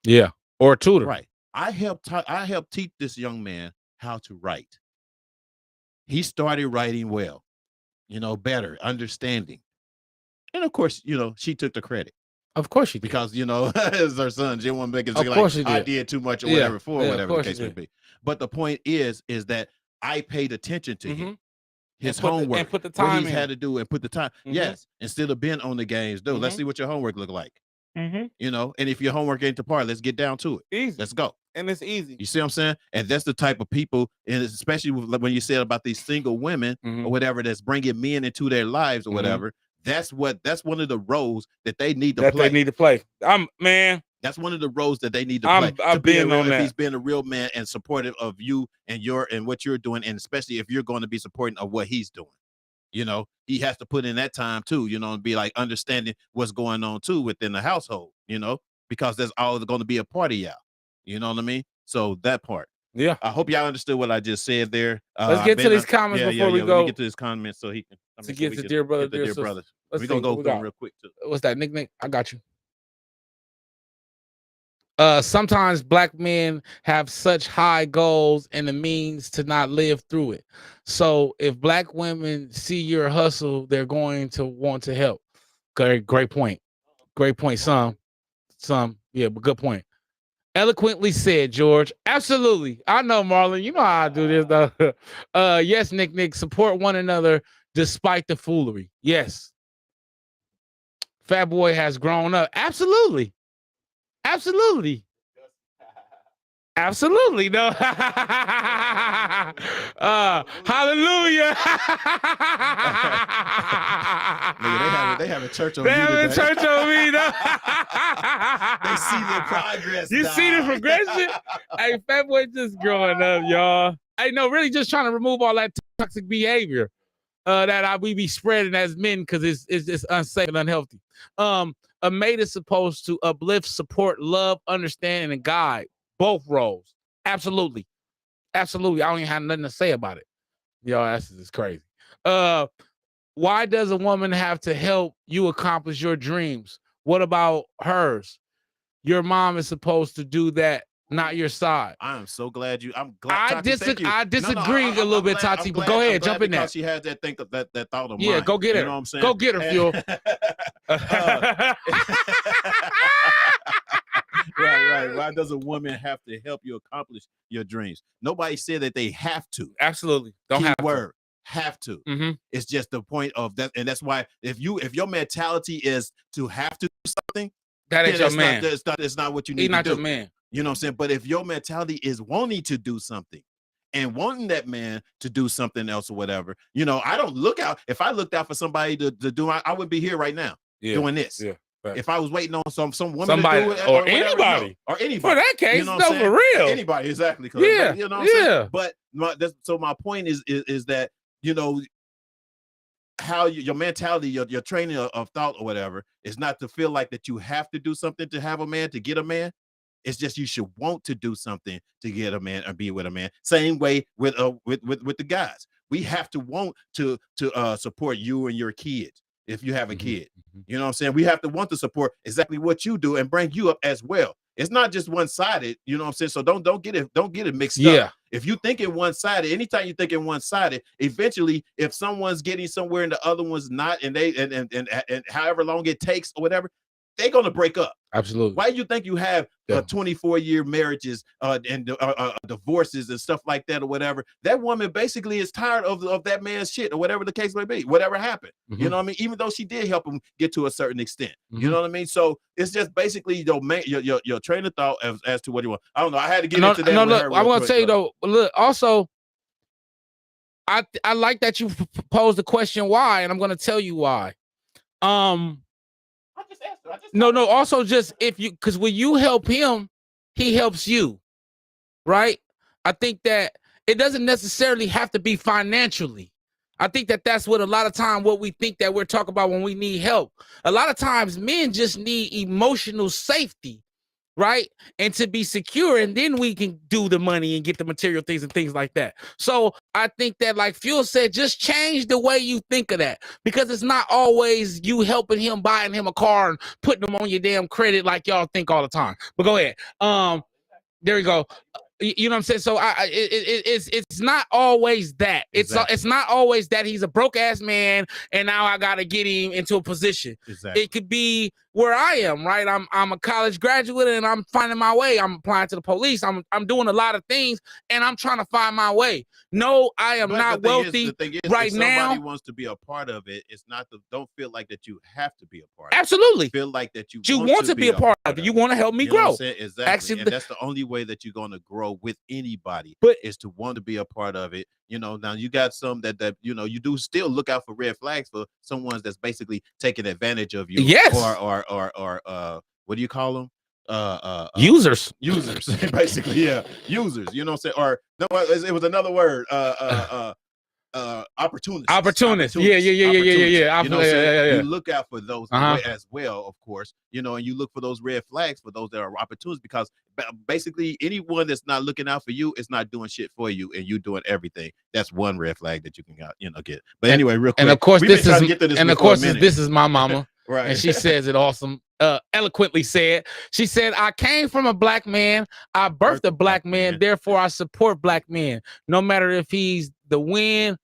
Yeah, or a tutor. Right. I helped teach this young man how to write. He started writing well, better, understanding. And of course, she took the credit. Of course she did. Because, as her son, she didn't want to make it seem like I did too much or whatever whatever the case may be. But the point is that I paid attention to him, his homework, and put the time what he had to do and put the time. Yes. Instead of being on the games, let's see what your homework look like. And if your homework ain't to par, let's get down to it. Easy. Let's go. And it's easy. You see what I'm saying? And that's the type of people, and especially when you said about these single women or whatever, that's bringing men into their lives or whatever. That's one of the roles that they need to play. That's one of the roles that they need to play. I've been on that. If he's been a real man and supportive of you and what you're doing, and especially if you're going to be supporting of what he's doing. He has to put in that time too, and be like understanding what's going on too within the household, because there's always going to be a part of y'all. You know what I mean? So that part. Yeah. I hope y'all understood what I just said there. Let's get to these comments before we go. Let me get to his comments so he can. Get to dear brother, dear sister. Brothers. We're going to go through them real quick too. What's that, Nick? I got you. Sometimes black men have such high goals and the means to not live through it. So if black women see your hustle, they're going to want to help. Great point. Great point. Some, yeah, but good point. Eloquently said, George. Absolutely. I know, Marlon. You know how I do this, though. Yes, Nick. Support one another despite the foolery. Yes. Fat Boy has grown up. Absolutely. No. Hallelujah. They have a church on me. They have a church on me. No. They see the progress. You see the progression? Hey, Fat Boy just growing up, y'all. Hey, no, really just trying to remove all that toxic behavior that we be spreading as men because it's just unsafe and unhealthy. A mate is supposed to uplift, support, love, understand, and guide both roles. Absolutely. I don't even have nothing to say about it. Yo, that's just crazy. Why does a woman have to help you accomplish your dreams? What about hers? your mom is supposed to do that, not your side. I am so glad I'm glad. I disagree a little bit, Tati, but go ahead, jump in there. She had that thought of mine. Yeah, go get her. You know what I'm saying? Go get her, Fuel. Right. Why does a woman have to help you accomplish your dreams? Nobody said that they have to. Absolutely. Don't have to. Have to. Mm-hmm. It's just the point of that, and that's why if your mentality is to have to do something, that ain't your man. It's not what you need to do. He's not your man. You know what I'm saying? But if your mentality is wanting to do something and wanting that man to do something else or whatever, I don't look out. If I looked out for somebody to do, I would be here right now doing this. Yeah. Right. If I was waiting on some woman somebody to do it or anybody. Or anybody. For that case, for real. Anybody, exactly. Yeah. You know what I'm saying? But my point is that, how your mentality, your training of thought or whatever is not to feel like that you have to do something to have a man, to get a man. It's just you should want to do something to get a man or be with a man. Same way with the guys. We have to want to support you and your kids if you have a kid. You know what I'm saying? We have to want to support exactly what you do and bring you up as well. It's not just one-sided, you know what I'm saying? So don't get it mixed up. If you think in one-sided, anytime you think in one-sided, eventually if someone's getting somewhere and the other one's not, and they and however long it takes or whatever, they're gonna break up. Absolutely. Why do you think you have 24-year marriages and divorces and stuff like that or whatever? That woman basically is tired of that man's shit or whatever the case may be, whatever happened. You know what I mean? Even though she did help him get to a certain extent. You know what I mean? So it's just basically your train of thought as to what you want. I don't know. I had to get into that. No, look, I'm gonna tell you though. Look, also, I like that you posed the question why, and I'm gonna tell you why. No. Also, just because when you help him, he helps you, right? I think that it doesn't necessarily have to be financially. I think that that's what a lot of time what we think that we're talking about when we need help. A lot of times, men just need emotional safety, right? And to be secure, and then we can do the money and get the material things and things like that. So I think that, like Fuel said, just change the way you think of that, because it's not always you helping him, buying him a car and putting him on your damn credit like y'all think all the time. But go ahead. There you go. You know what I'm saying? So it's not always that. It's not always that he's a broke ass man and now I gotta get him into a position. It could be where I am, right? I'm a college graduate and I'm finding my way. I'm applying to the police. I'm doing a lot of things and I'm trying to find my way. No, I am not wealthy right now. If somebody wants to be a part of it, it's not don't feel like that you have to be a part of it. Absolutely. Feel like that you want to be a part of it. You want to help me grow. Exactly. Actually, and that's the only way that you're going to grow with anybody, is to want to be a part of it. Now you got some that you do still look out for red flags for someone that's basically taking advantage of you. Yes. Or what do you call them? Users. Basically, yeah. Users, you know what I'm saying? Or no, it was another word. Opportunists. Yeah. You look out for those as well, of course, and you look for those red flags for those that are opportunities, because basically anyone that's not looking out for you is not doing shit for you, and you doing everything. That's one red flag that you can get. But anyway, real quick. And of course, this is my mama. Right. And she says it awesome, eloquently said. She said, I came from a black man. I birthed a black man. Therefore, I support black men. No matter if he's the win,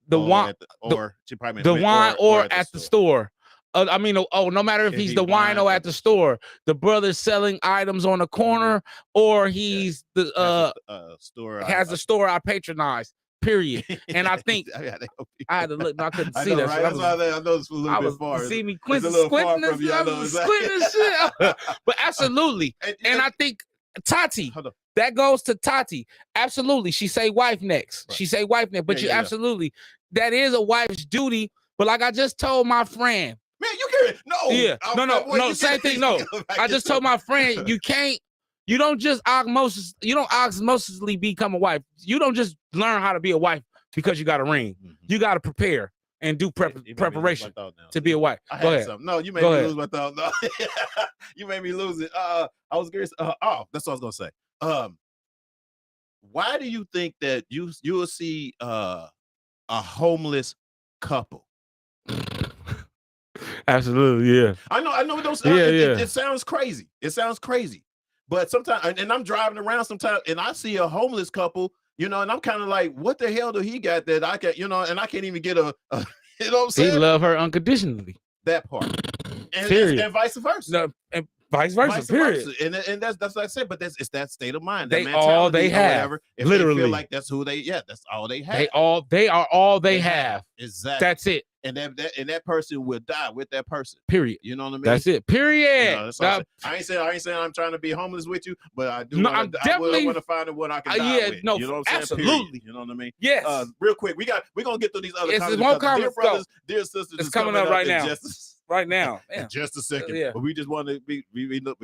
the wine, or at the store. No matter if he's the wino at the store, the brother selling items on the corner, or he's the store has a store I patronize. Period. And I think I had to look. No, I couldn't see that. Right? I know it's a little bit far. See me squinting and shit. But absolutely. And I think Tati, that goes to Tati. Absolutely. She say wife next. Right. She say wife next. But absolutely, that is a wife's duty. But like I just told my friend, man, you can't. No. Yeah. No. Same thing. No. I just told my friend, you don't just osmosisly become a wife. You don't just learn how to be a wife because you got a ring. You got to prepare and do preparation to be a wife. Go ahead. No, you made me lose my thought. No. You made me lose it. I was curious. That's what I was gonna say. Why do you think that you will see a homeless couple? Absolutely, yeah. I know. Those. Yeah, It sounds crazy. It sounds crazy. But sometimes, and I'm driving around sometimes, and I see a homeless couple, and I'm kind of like, what the hell do he got that I can, and I can't even get a you know what I'm saying? He love her unconditionally. That part, and vice versa. No, and vice versa. Period. And that's like I said, but it's that state of mind. They all they have. Whatever. If literally, they feel like that's who they. Yeah, that's all they have. They are all they have. Exactly. That's it. And that person will die with that person. Period. You know what I mean? That's it. Period. I ain't saying I'm trying to be homeless with you, but I do. No, I want to find what I can die yeah, with. no, You know what I'm saying? absolutely. Period. You know what I mean? Yes. Real quick, we're gonna get through these other comments. More comments, dear brothers, dear sisters, it's coming up right now. Right now, in just a second. Yeah. But we just want to we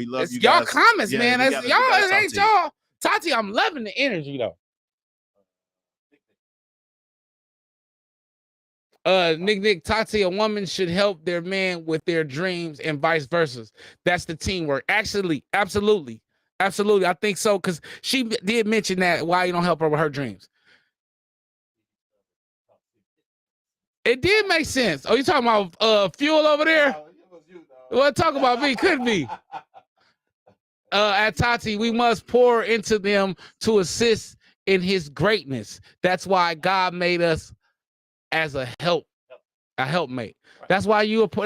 love it's you y'all guys. comments, Yeah, man. It's y'all. It ain't y'all. Tati, I'm loving the energy though. Nick, Tati, a woman should help their man with their dreams and vice versa. That's the teamwork. Actually, absolutely. I think so, because she did mention that why you don't help her with her dreams. It did make sense. Oh, you talking about fuel over there? Well, talk about me. Could be. At Tati, we must pour into them to assist in his greatness. That's why God made us as a helpmate. That's why you come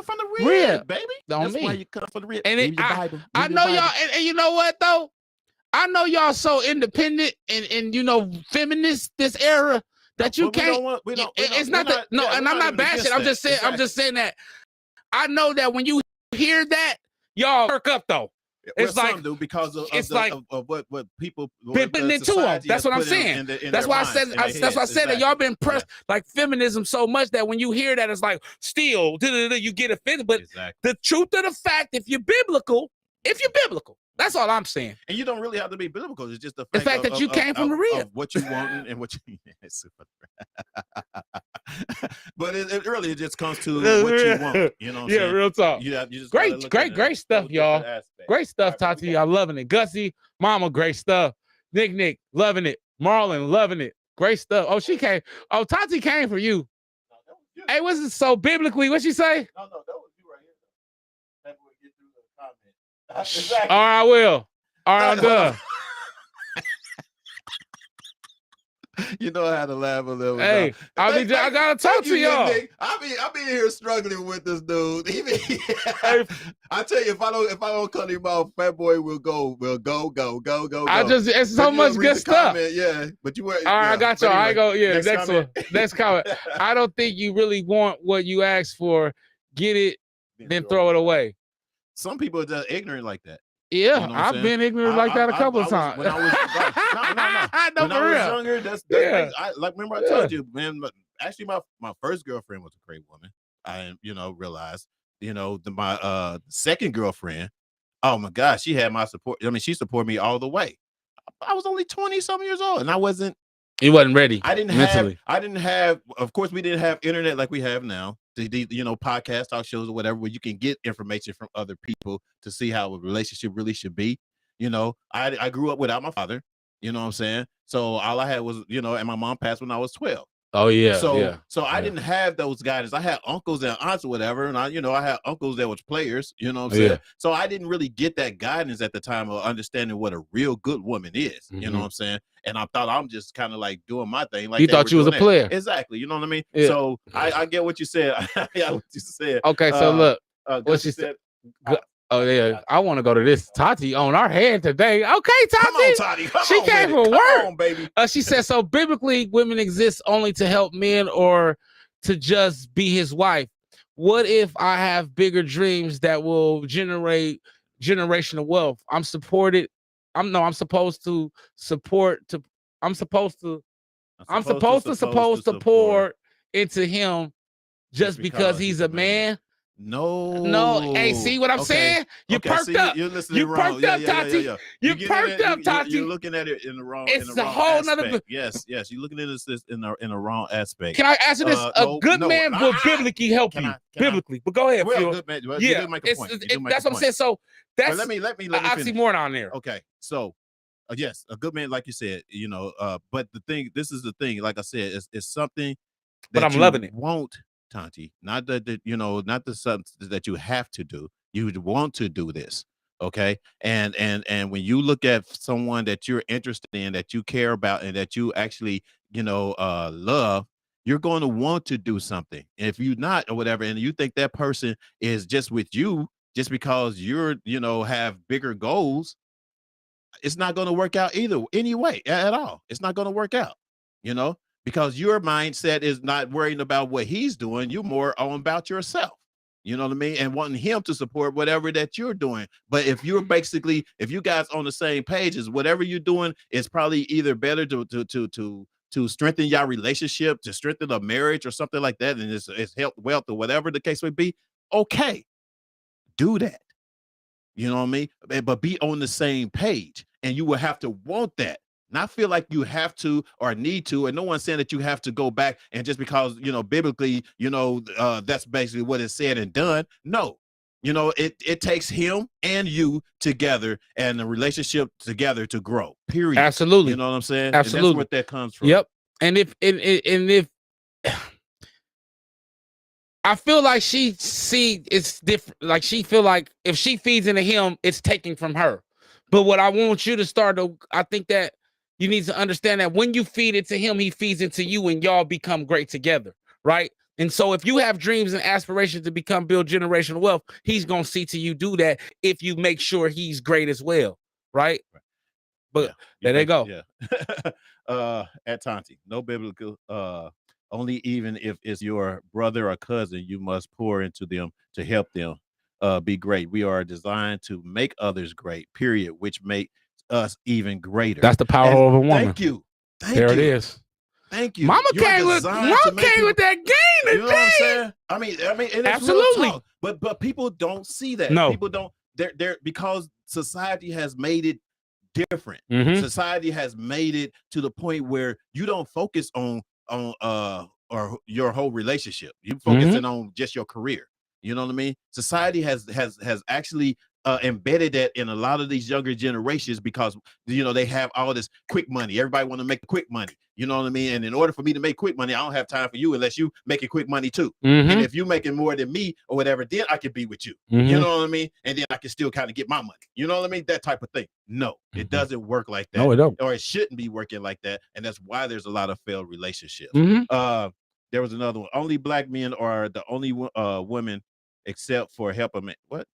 from the rib, baby. That's why you come from the rib. And I know y'all, and you know what though? I know y'all so independent and feminist this era that you can't. It's not that. No, and I'm not bashing. I'm just saying. Exactly. I'm just saying that. I know that when you hear that, y'all perk up though. It's like do because of what people pimping into them. That's what I'm saying. That's why I said. That's why I said that y'all been pressed like feminism so much that when you hear that, it's like still you get offended. But the truth of the fact, if you're biblical, that's all I'm saying. And you don't really have to be biblical. It's just the fact that you came from the rib. What you want and what you. But it really just comes to what you want. You know what I'm saying? Real talk. You just great stuff, y'all. Great stuff, Tati. I'm loving it. Gussie, Mama, great stuff. Nick, loving it. Marlon, loving it. Great stuff. Oh, she came. Oh, Tati came for you. Hey, what's it so biblically? What'd she say? No, that was you right here. That would get through the comment. Exactly. All right, I will. All right, I'm done. You know how to laugh a little. Hey, I gotta talk to y'all. I be here struggling with this dude. I tell you, if I don't cut him off, Fat Boy will go. It's so much good stuff. Yeah, but you were. All right, I got y'all. I go. Yeah, next one. Next comment. I don't think you really want what you asked for. Get it, then throw it away. Some people are just ignorant like that. Yeah, you know I've been ignorant like that a couple of times. When I was no, when I was younger, that's remember I told you, man. Actually, my first girlfriend was a great woman. I realized, my second girlfriend, oh my gosh, she had my support. I mean, she supported me all the way. I was only 20-some years old, and I wasn't. You wasn't ready. I didn't have. Of course, we didn't have internet like we have now. Podcast, talk shows, or whatever, where you can get information from other people to see how a relationship really should be. I grew up without my father. You know what I'm saying? So all I had was, and my mom passed when I was 12. Oh yeah. So I didn't have those guidance. I had uncles and aunts or whatever, and I had uncles that was players. You know what I'm saying? Yeah. So I didn't really get that guidance at the time of understanding what a real good woman is. Mm-hmm. You know what I'm saying? And I thought I'm just kind of like doing my thing. Like you thought you was a player. Exactly. You know what I mean? Yeah. So I get what you said. I get what you said. Okay, so look, what she said. Oh yeah, I want to go to this. Tati on our head today. Okay, Tati. Come on, Tati. She came for work. Come on, baby. She said, so biblically, women exist only to help men or to just be his wife. What if I have bigger dreams that will generate generational wealth? I'm supposed to pour into him just because he's a man. No. Hey, see what I'm saying? You perked up. You're listening you wrong. Perked up, Tati. Yeah. You perked up, Tati. You're looking at it in the wrong. It's a whole aspect. nother. Yes. You're looking at this in the wrong aspect. Can I answer this? A good man will biblically help you. Biblically, but go ahead. Well, good man. Well, yeah, you make a point. That's what I'm saying. So that's let me oxymoron on there. Okay, so. Yes, a good man, like you said, but this is the thing, like I said, it's something that but I'm loving it. Won't Tanti, not that you know, not the substance that you have to do. You want to do this, okay? And when you look at someone that you're interested in, that you care about, and that you actually, you know, love, you're going to want to do something. And if you're not or whatever, and you think that person is just with you just because you're, you know, have bigger goals, it's not going to work out either anyway at all. It's not going to work out, you know, because your mindset is not worrying about what he's doing. You're more on about yourself, you know what I mean? And wanting him to support whatever that you're doing. But if you're basically, if you guys on the same pages, whatever you're doing is probably either better to strengthen your relationship, to strengthen a marriage or something like that, and it's health, wealth, or whatever the case may be. Okay, do that. You know what I mean? But be on the same page, and you will have to want that, not feel like you have to or need to. And no one's saying that you have to go back and just because, you know, biblically, you know, that's basically what is said and done. No, you know, it takes him and you together and the relationship together to grow. Period. Absolutely. You know what I'm saying? Absolutely. And that's where that comes from. Yep. And if I feel like she see it's different, like she feel like if she feeds into him, it's taking from her. But what I want you to start to, I think that you need to understand that when you feed into him, he feeds into you, and y'all become great together, right? And so if you have dreams and aspirations to build generational wealth, he's gonna see to you do that if you make sure he's great as well, right? But there they go. Yeah. At Tanti, no biblical only even if it's your brother or cousin, you must pour into them to help them be great. We are designed to make others great, period, which make us even greater. That's the power of a woman. Thank you. There it is. Thank you. Mama came with that game today. You know what I'm saying? I mean, and it's absolutely. Real talk, but people don't see that. No. People don't. They're because society has made it different. Mm-hmm. Society has made it to the point where you don't focus on or your whole relationship. You focusing on just your career. You know what I mean? Society has actually embedded that in a lot of these younger generations because, you know, they have all this quick money. Everybody want to make quick money. You know what I mean? And in order for me to make quick money, I don't have time for you unless you making quick money too. And if you making more than me or whatever, then I can be with you. You know what I mean? And then I can still kind of get my money. You know what I mean? That type of thing. No, it doesn't work like that. No, it don't. Or it shouldn't be working like that. And that's why there's a lot of failed relationships. There was another one. Only black men are the only women except for helping. What?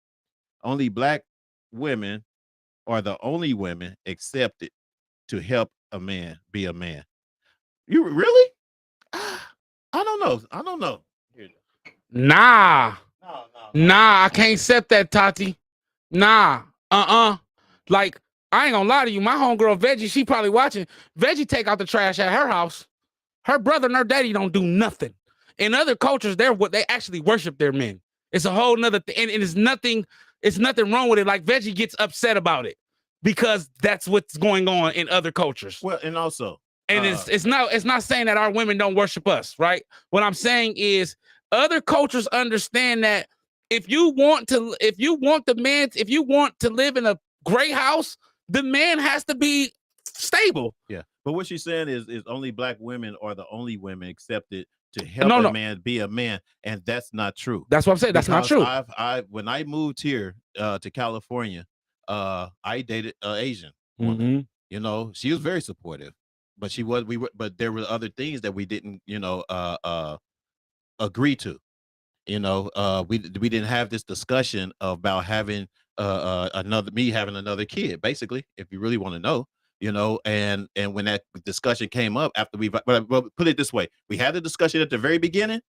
Only black women are the only women accepted to help a man be a man. You really? I don't know. Nah, I can't accept that, Tati. Nah, like I ain't gonna lie to you. My homegirl Veggie, she probably watching. Veggie take out the trash at her house. Her brother and her daddy don't do nothing. In other cultures, they actually worship their men. It's a whole nother thing, and it's nothing wrong with it. Like Veggie gets upset about it because that's what's going on in other cultures. Well, and also, and it's not saying that our women don't worship us, right? What I'm saying is other cultures understand that if you want to live in a great house, the man has to be stable. Yeah. But what she's saying is only black women are the only women accepted to help a man be a man, and that's not true. That's what I'm saying. That's not true. When I moved here to California, I dated an Asian woman. You know, she was very supportive, but but there were other things that we didn't, you know, agree to. You know, we didn't have this discussion about having another kid, basically, if you really want to know. You know, and when that discussion came up after well, put it this way, we had the discussion at the very beginning,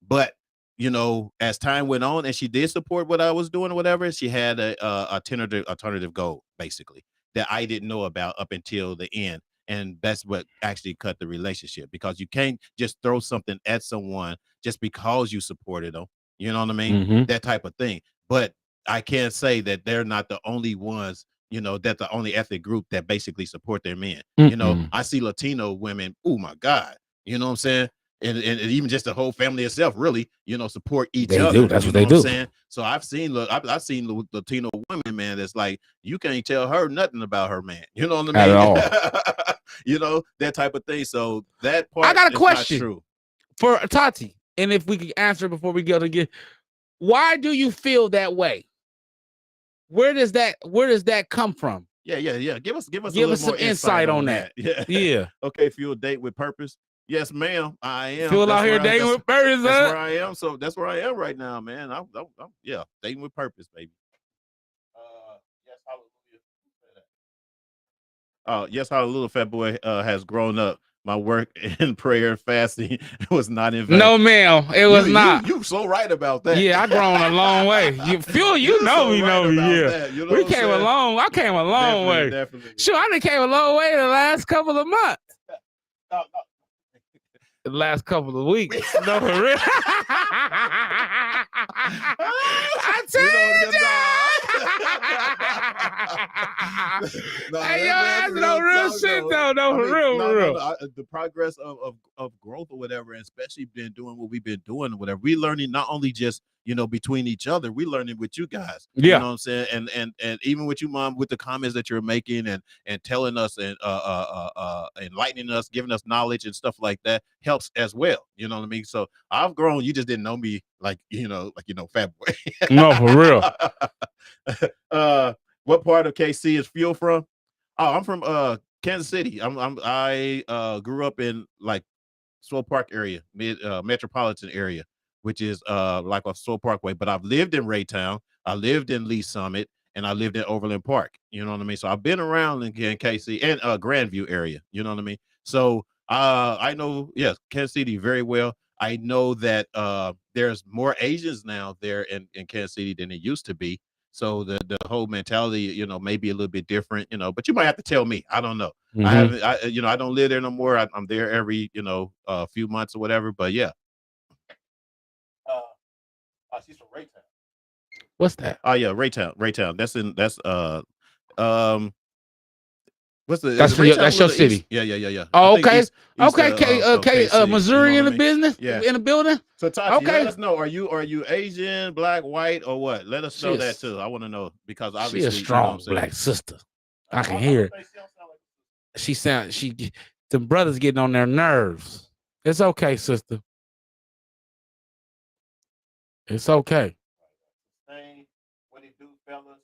but you know, as time went on and she did support what I was doing or whatever, she had a alternative goal, basically, that I didn't know about up until the end. And that's what actually cut the relationship, because you can't just throw something at someone just because you supported them. You know what I mean? That type of thing. But I can't say that they're not the only ones, you know, that the only ethnic group that basically support their men. You know, I see Latino women, oh my God, you know what I'm saying? And even just the whole family itself, really, you know, support each other. That's what they do. So I've seen Latino women, man, that's like, you can't tell her nothing about her man. You know what I mean? At all. You know, that type of thing. So that part, I got a question not true. for Tati. and if we could answer before we go to get, why do you feel that way? Where does that come from? Yeah. Give us Give a us little some more insight on that. Yeah. Okay, Fuel, date with purpose. Yes, ma'am. I am. Fuel out here dating with purpose. That's where I am. So that's where I am right now, man. I'm dating with purpose, baby. Yes, hallelujah. Yes, hallelujah. Fat boy has grown up. My work in prayer and fasting was not in vain. No, ma'am, it was not. You so right about that. Yeah, I grown a long way. Fuel, you know so me, know right me. about Yeah, that. You know we what I'm came a saying? long. I came a long way. Definitely. Sure, I done came a long way in the last couple of months. No. The last couple of weeks. No, for real. I tell you. Hey, yo, that's no real shit though. No, for real. The progress of growth or whatever, and especially been doing what we've been doing, whatever. We learning not only just between each other, we learning with you guys. Yeah. You know what I'm saying? And even with you, Mom, with the comments that you're making and telling us and enlightening us, giving us knowledge and stuff like that helps as well. You know what I mean? So I've grown. You just didn't know me like Fat Boy. No, for real. What part of KC is Fuel from? Oh, I'm from Kansas City. I grew up in like Swole Park area, metropolitan area, which is like a Swole Parkway. But I've lived in Raytown, I lived in Lee Summit, and I lived in Overland Park. You know what I mean? So I've been around in KC and Grandview area. You know what I mean? So I know, yes, Kansas City very well. I know that there's more Asians now there in Kansas City than it used to be. So the whole mentality, may be a little bit different, but you might have to tell me. I don't know. Mhm. I don't live there no more. I'm there every, few months or whatever. But yeah. She's from Raytown. What's that? Oh yeah, Raytown. That's what's the? That's your city. East? Yeah. Oh, I think okay. east, Okay. Missouri in the mean? business. Yeah. In the building. So Tati, Okay. let us know. Are you Asian, black, white, or what? Let us know that too. I want to know because obviously She a strong black sister. I can hear it. They sound like The brothers getting on their nerves. It's okay, sister. It's okay. What he do, fellas?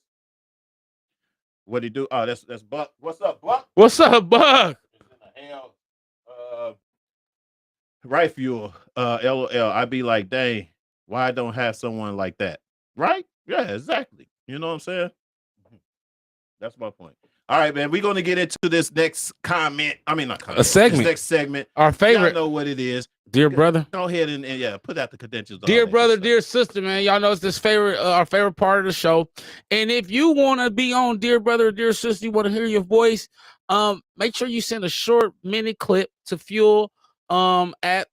What he do? Oh, that's Buck. What's up, Buck? What's up, Buck? Hell, right, Fuel. LOL. I'd be like, dang, why I don't have someone like that? Right? Yeah, exactly. You know what I'm saying? That's my point. All right, man. We're gonna get into this next comment. I mean, not comment. A segment. This next segment. Our favorite. Y'all know what it is. Dear brother. Go ahead and put out the credentials. Dear brother, dear sister, man. Y'all know it's this our favorite part of the show. And if you want to be on Dear Brother, Dear Sister, you want to hear your voice, make sure you send a short minute clip to Fuel at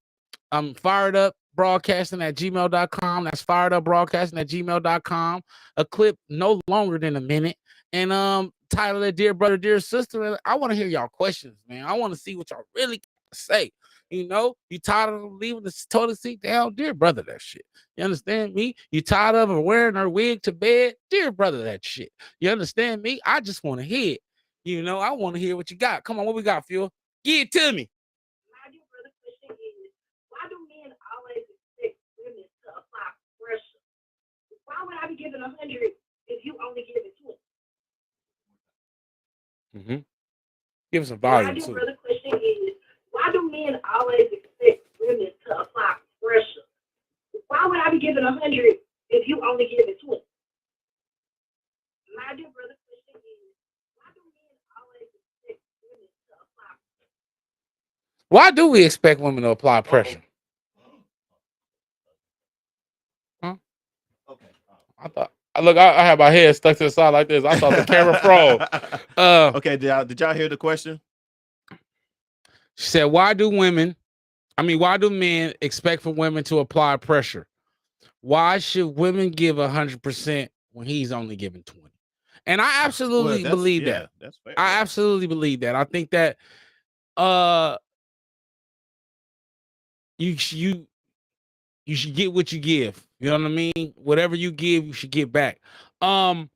Fired Up Broadcasting at gmail.com. That's Fired Up Broadcasting at gmail.com. A clip no longer than a minute. And title it Dear Brother, Dear Sister. And I want to hear y'all questions, man. I want to see what y'all really say. You tired of leaving the toilet seat down? Dear brother, that shit. You understand me? You tired of her wearing her wig to bed? Dear brother, that shit. You understand me? I just want to hear it. I want to hear what you got. Come on, what we got, Fuel? Give it to me. My dear brother question is, why do men always expect women to apply pressure? Why would I be giving 100 if you only give it 20? Give us a volume. My dear brother question is, why do men always expect women to apply pressure? Why would I be giving 100 if you only give it 20? My dear brother question is, why do men always expect women to apply pressure? Why do we expect women to apply pressure? Huh? Okay. I have my head stuck to the side like this. I thought the camera froze. Okay, did y'all hear the question? She said, why do men expect for women to apply pressure? Why should women give 100% when he's only giving 20? And I absolutely believe that. That's fair. I absolutely believe that. I think that you should get what you give. You know what I mean? Whatever you give, you should get back. But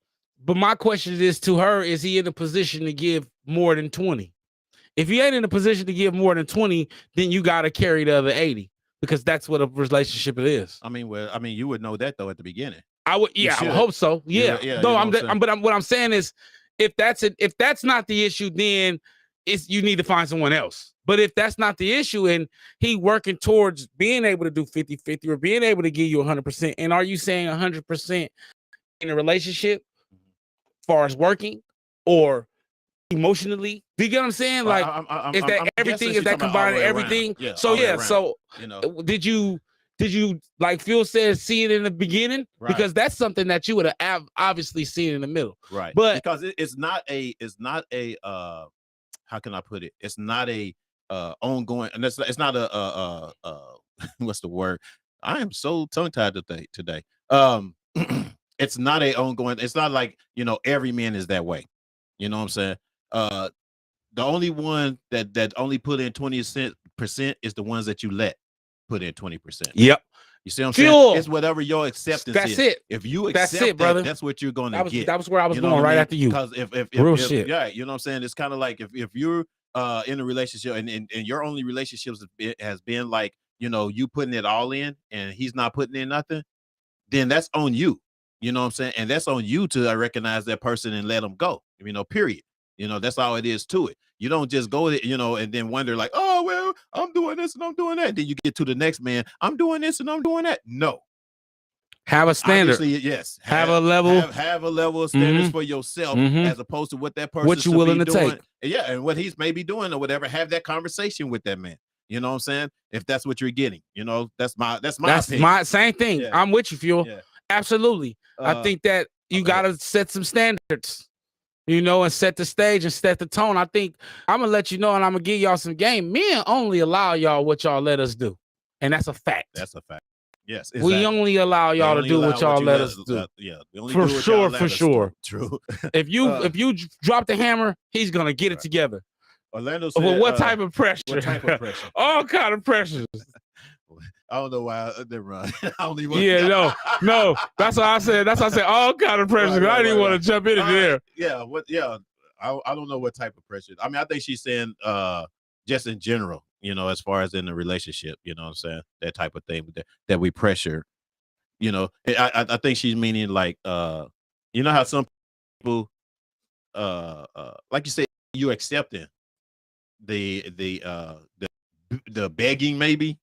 my question is to her, is he in a position to give more than 20? If you ain't in a position to give more than 20, then you got to carry the other 80. because that's what a relationship it is. I mean, well, I mean, you would know that though at the beginning. I would, yeah, I would hope so. Yeah, Yeah, no, you know what I'm saying is, if that's not the issue, then you need to find someone else. But if that's not the issue, and he working towards being able to do 50-50 or being able to give you 100%, and are you saying 100% in a relationship, as far as working or emotionally? Do you get what I'm saying? Like, is that everything? Is that combining everything? Yeah, so yeah, so you know, did you like Phil said, see it in the beginning? Right. Because that's something that you would have obviously seen in the middle, right? But because it's not a how can I put it? It's not a ongoing, and it's not a what's the word? I am so tongue tied today. It's not a ongoing. It's not like, you know, every man is that way. You know what I'm saying? The only one that only put in 20% is the ones that you let put in 20%. Yep. You see what I'm saying? It's whatever your acceptance that's is. it. If you That's accept it, brother. that's what you're gonna get. That was where I was You know going what I right mean? after you. Because if Real shit. yeah, you know what I'm saying? It's kind of like if you're in a relationship and your only relationships has been like, you know, you putting it all in and he's not putting in nothing, then that's on you. You know what I'm saying? And that's on you to recognize that person and let them go. You know, period. You know, that's all it is to it. You don't just go, you know, and then wonder like, oh, well, I'm doing this and I'm doing that. Then you get to the next man, I'm doing this and I'm doing that. No. Have a standard. Obviously, yes. Have a level. Have a level of standards for yourself as opposed to what that person What you willing to take. Yeah, and what he's maybe doing or whatever. Have that conversation with that man. You know what I'm saying? If that's what you're getting, you know, that's my opinion. Same thing. Yeah. I'm with you, Fuel. Yeah. Absolutely. I think that you gotta set some standards, you know, and set the stage and set the tone. I think I'm gonna let you know, and I'm gonna give y'all some game. Men only allow y'all what y'all let us do, and that's a fact. That's a fact. Yes, exactly. We only allow y'all to do what y'all let us do. Yeah, for sure. True. If you drop the hammer, he's gonna get it together. Orlando said, well, what type of pressure? What type of pressure? All kind of pressures. I don't know why I didn't run. I don't even. Yeah, no. That's why I said. all kind of pressure. I didn't even want to jump into there. Yeah, Yeah, I don't know what type of pressure. I mean, I think she's saying just in general, you know, as far as in the relationship, you know what I'm saying? That type of thing that we pressure, you know. I think she's meaning like you know how some people like you say, you accepting the begging maybe.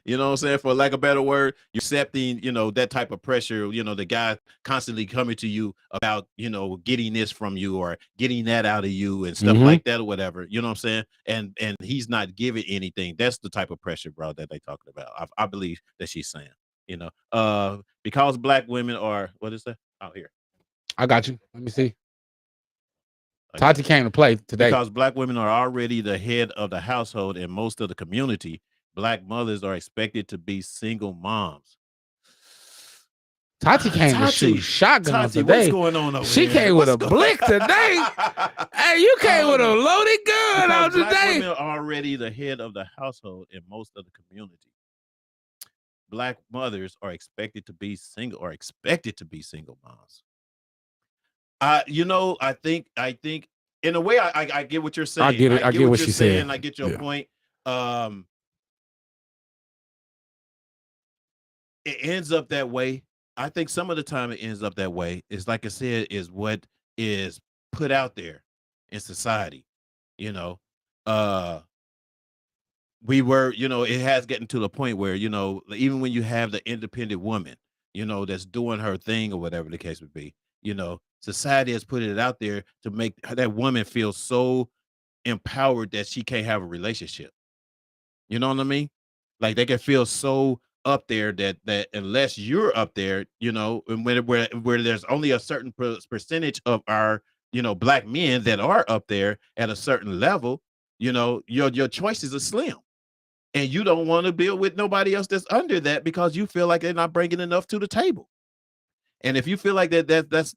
You know what I'm saying? For lack of a better word, you're accepting, you know, that type of pressure, you know, the guy constantly coming to you about, you know, getting this from you or getting that out of you and stuff like that or whatever, you know what I'm saying? And he's not giving anything. That's the type of pressure, bro, that they talking about. I believe that she's saying, you know, because black women are, what is that? Oh, here. I got you. Let me see. Tati came to play today. Because black women are already the head of the household in most of the community, black mothers are expected to be single moms. Tati came to shoot shotguns today. What's going on over She here? came with a blick today. Hey, you came with a loaded gun out today. Black women are already the head of the household in most of the community. Black mothers are expected to be single moms. You know, I think in a way I get what you're saying. I get it. I get what she's saying. I get your point. It ends up that way. I think some of the time it ends up that way. It's like I said, is what is put out there in society. You know, we were, you know, it has gotten to the point where, you know, even when you have the independent woman, you know, that's doing her thing or whatever the case would be, you know, society has put it out there to make that woman feel so empowered that she can't have a relationship. You know what I mean? Like they can feel so up there that unless you're up there, you know, and where there's only a certain percentage of our, you know, black men that are up there at a certain level, you know, your choices are slim. And you don't want to build with nobody else that's under that because you feel like they're not bringing enough to the table. And if you feel like that's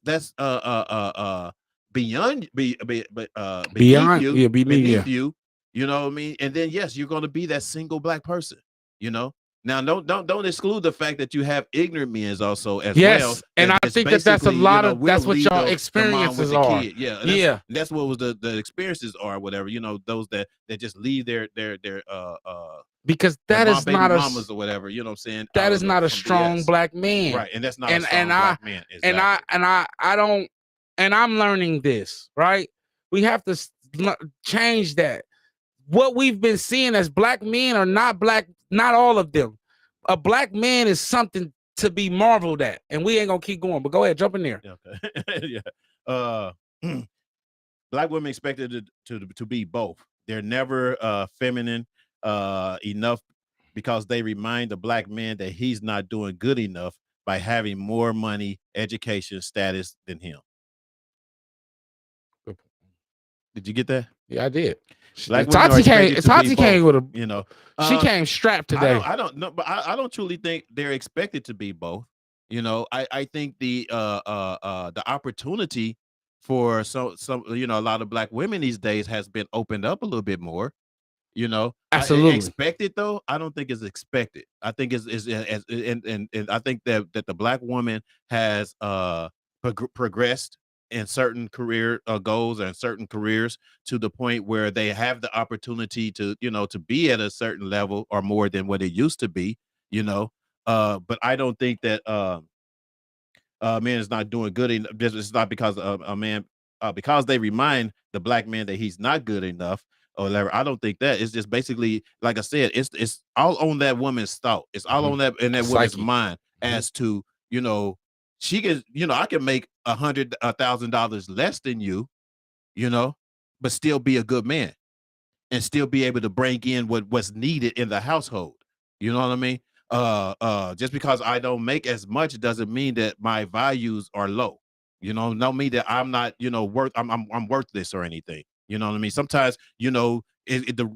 beneath you, you know what I mean? And then yes, you're going to be that single black person, you know. Now don't exclude the fact that you have ignorant men also as well. And I think that's a lot of that's what y'all experiences are. Yeah, that's what was the experiences are, whatever, you know, those that just leave their because that my is baby not mamas or whatever. You know what I'm saying? that out is of not a some strong BS. black man. Right, and that's not a And strong black man. and I don't, and I'm learning this, right? We have to change that. What we've been seeing as black men are not black, not all of them. A black man is something to be marveled at, and we ain't gonna keep going. But go ahead, jump in there. Okay. Yeah. Black women expected to be both. They're never feminine enough because they remind the black man that he's not doing good enough by having more money, education, status than him. Did you get that? Yeah, I did. Black women are expected to be Tati came both, with a, you know. she came strapped today. I don't know, but I don't truly think they're expected to be both. You know, I think the opportunity for some you know, a lot of black women these days has been opened up a little bit more. You know, Absolutely. Expected though, I don't think it's expected. I think it's and I think that the black woman has progressed in certain career goals and certain careers to the point where they have the opportunity to, you know, to be at a certain level or more than what it used to be, you know. But I don't think that man is not doing good enough. It's not because a man because they remind the black man that he's not good enough or whatever. I don't think that. It's just basically, like I said, it's all on that woman's thought. It's all on that in that woman's mind as to, you know, she can, you know, I can make $100,000 less than you, you know, but still be a good man and still be able to bring in what's needed in the household. You know what I mean? Just because I don't make as much doesn't mean that my values are low. You know, don't mean that I'm not, you know, I'm worthless or anything. You know what I mean? Sometimes, you know, the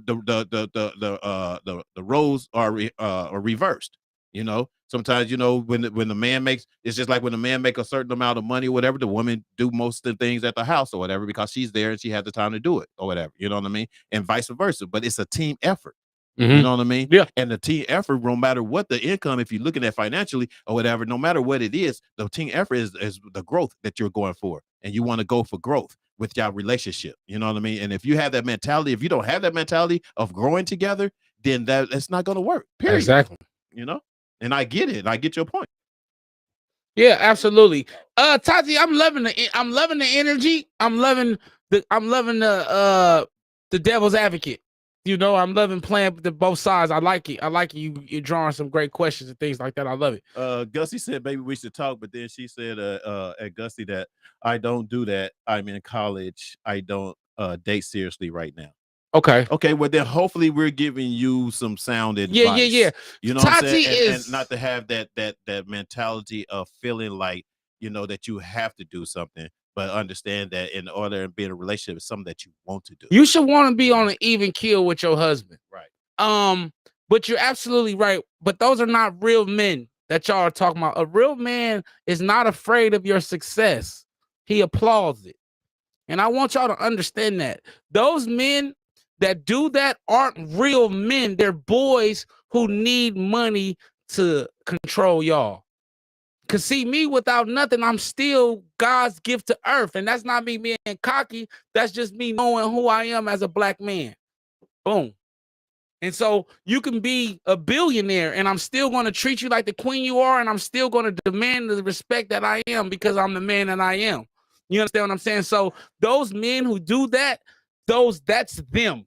roles are reversed. You know, sometimes, you know, when the man makes, it's just like when the man make a certain amount of money or whatever, the woman do most of the things at the house or whatever because she's there and she has the time to do it or whatever. You know what I mean? And vice versa. But it's a team effort. You know what I mean? Yeah. And the team effort, no matter what the income, if you're looking at financially or whatever, no matter what it is, the team effort is the growth that you're going for. And you want to go for growth with your relationship. You know what I mean? And if you have that mentality, if you don't have that mentality of growing together, then that's not going to work. Period. Exactly. You know? And I get it. I get your point. Yeah, absolutely. Tati, I'm loving the energy. I'm loving the devil's advocate. You know, I'm loving playing the both sides. I like it. I like you're drawing some great questions and things like that. I love it. Gussie said maybe we should talk, but then she said at Gussie that I don't do that. I'm in college. I don't date seriously right now. Okay. Well then hopefully we're giving you some sound advice. Yeah. You know what I'm saying? And not to have that mentality of feeling like, you know, that you have to do something, but understand that in order to be in a relationship, it's something that you want to do. You should want to be on an even keel with your husband. Right. But you're absolutely right. But those are not real men that y'all are talking about. A real man is not afraid of your success. He applauds it. And I want y'all to understand that. Those men that do that aren't real men. They're boys who need money to control y'all. Cause see, me without nothing, I'm still God's gift to earth. And that's not me being cocky. That's just me knowing who I am as a black man. Boom. And so you can be a billionaire and I'm still going to treat you like the queen you are. And I'm still going to demand the respect that I am because I'm the man that I am. You understand what I'm saying? So those men who do that, that's them.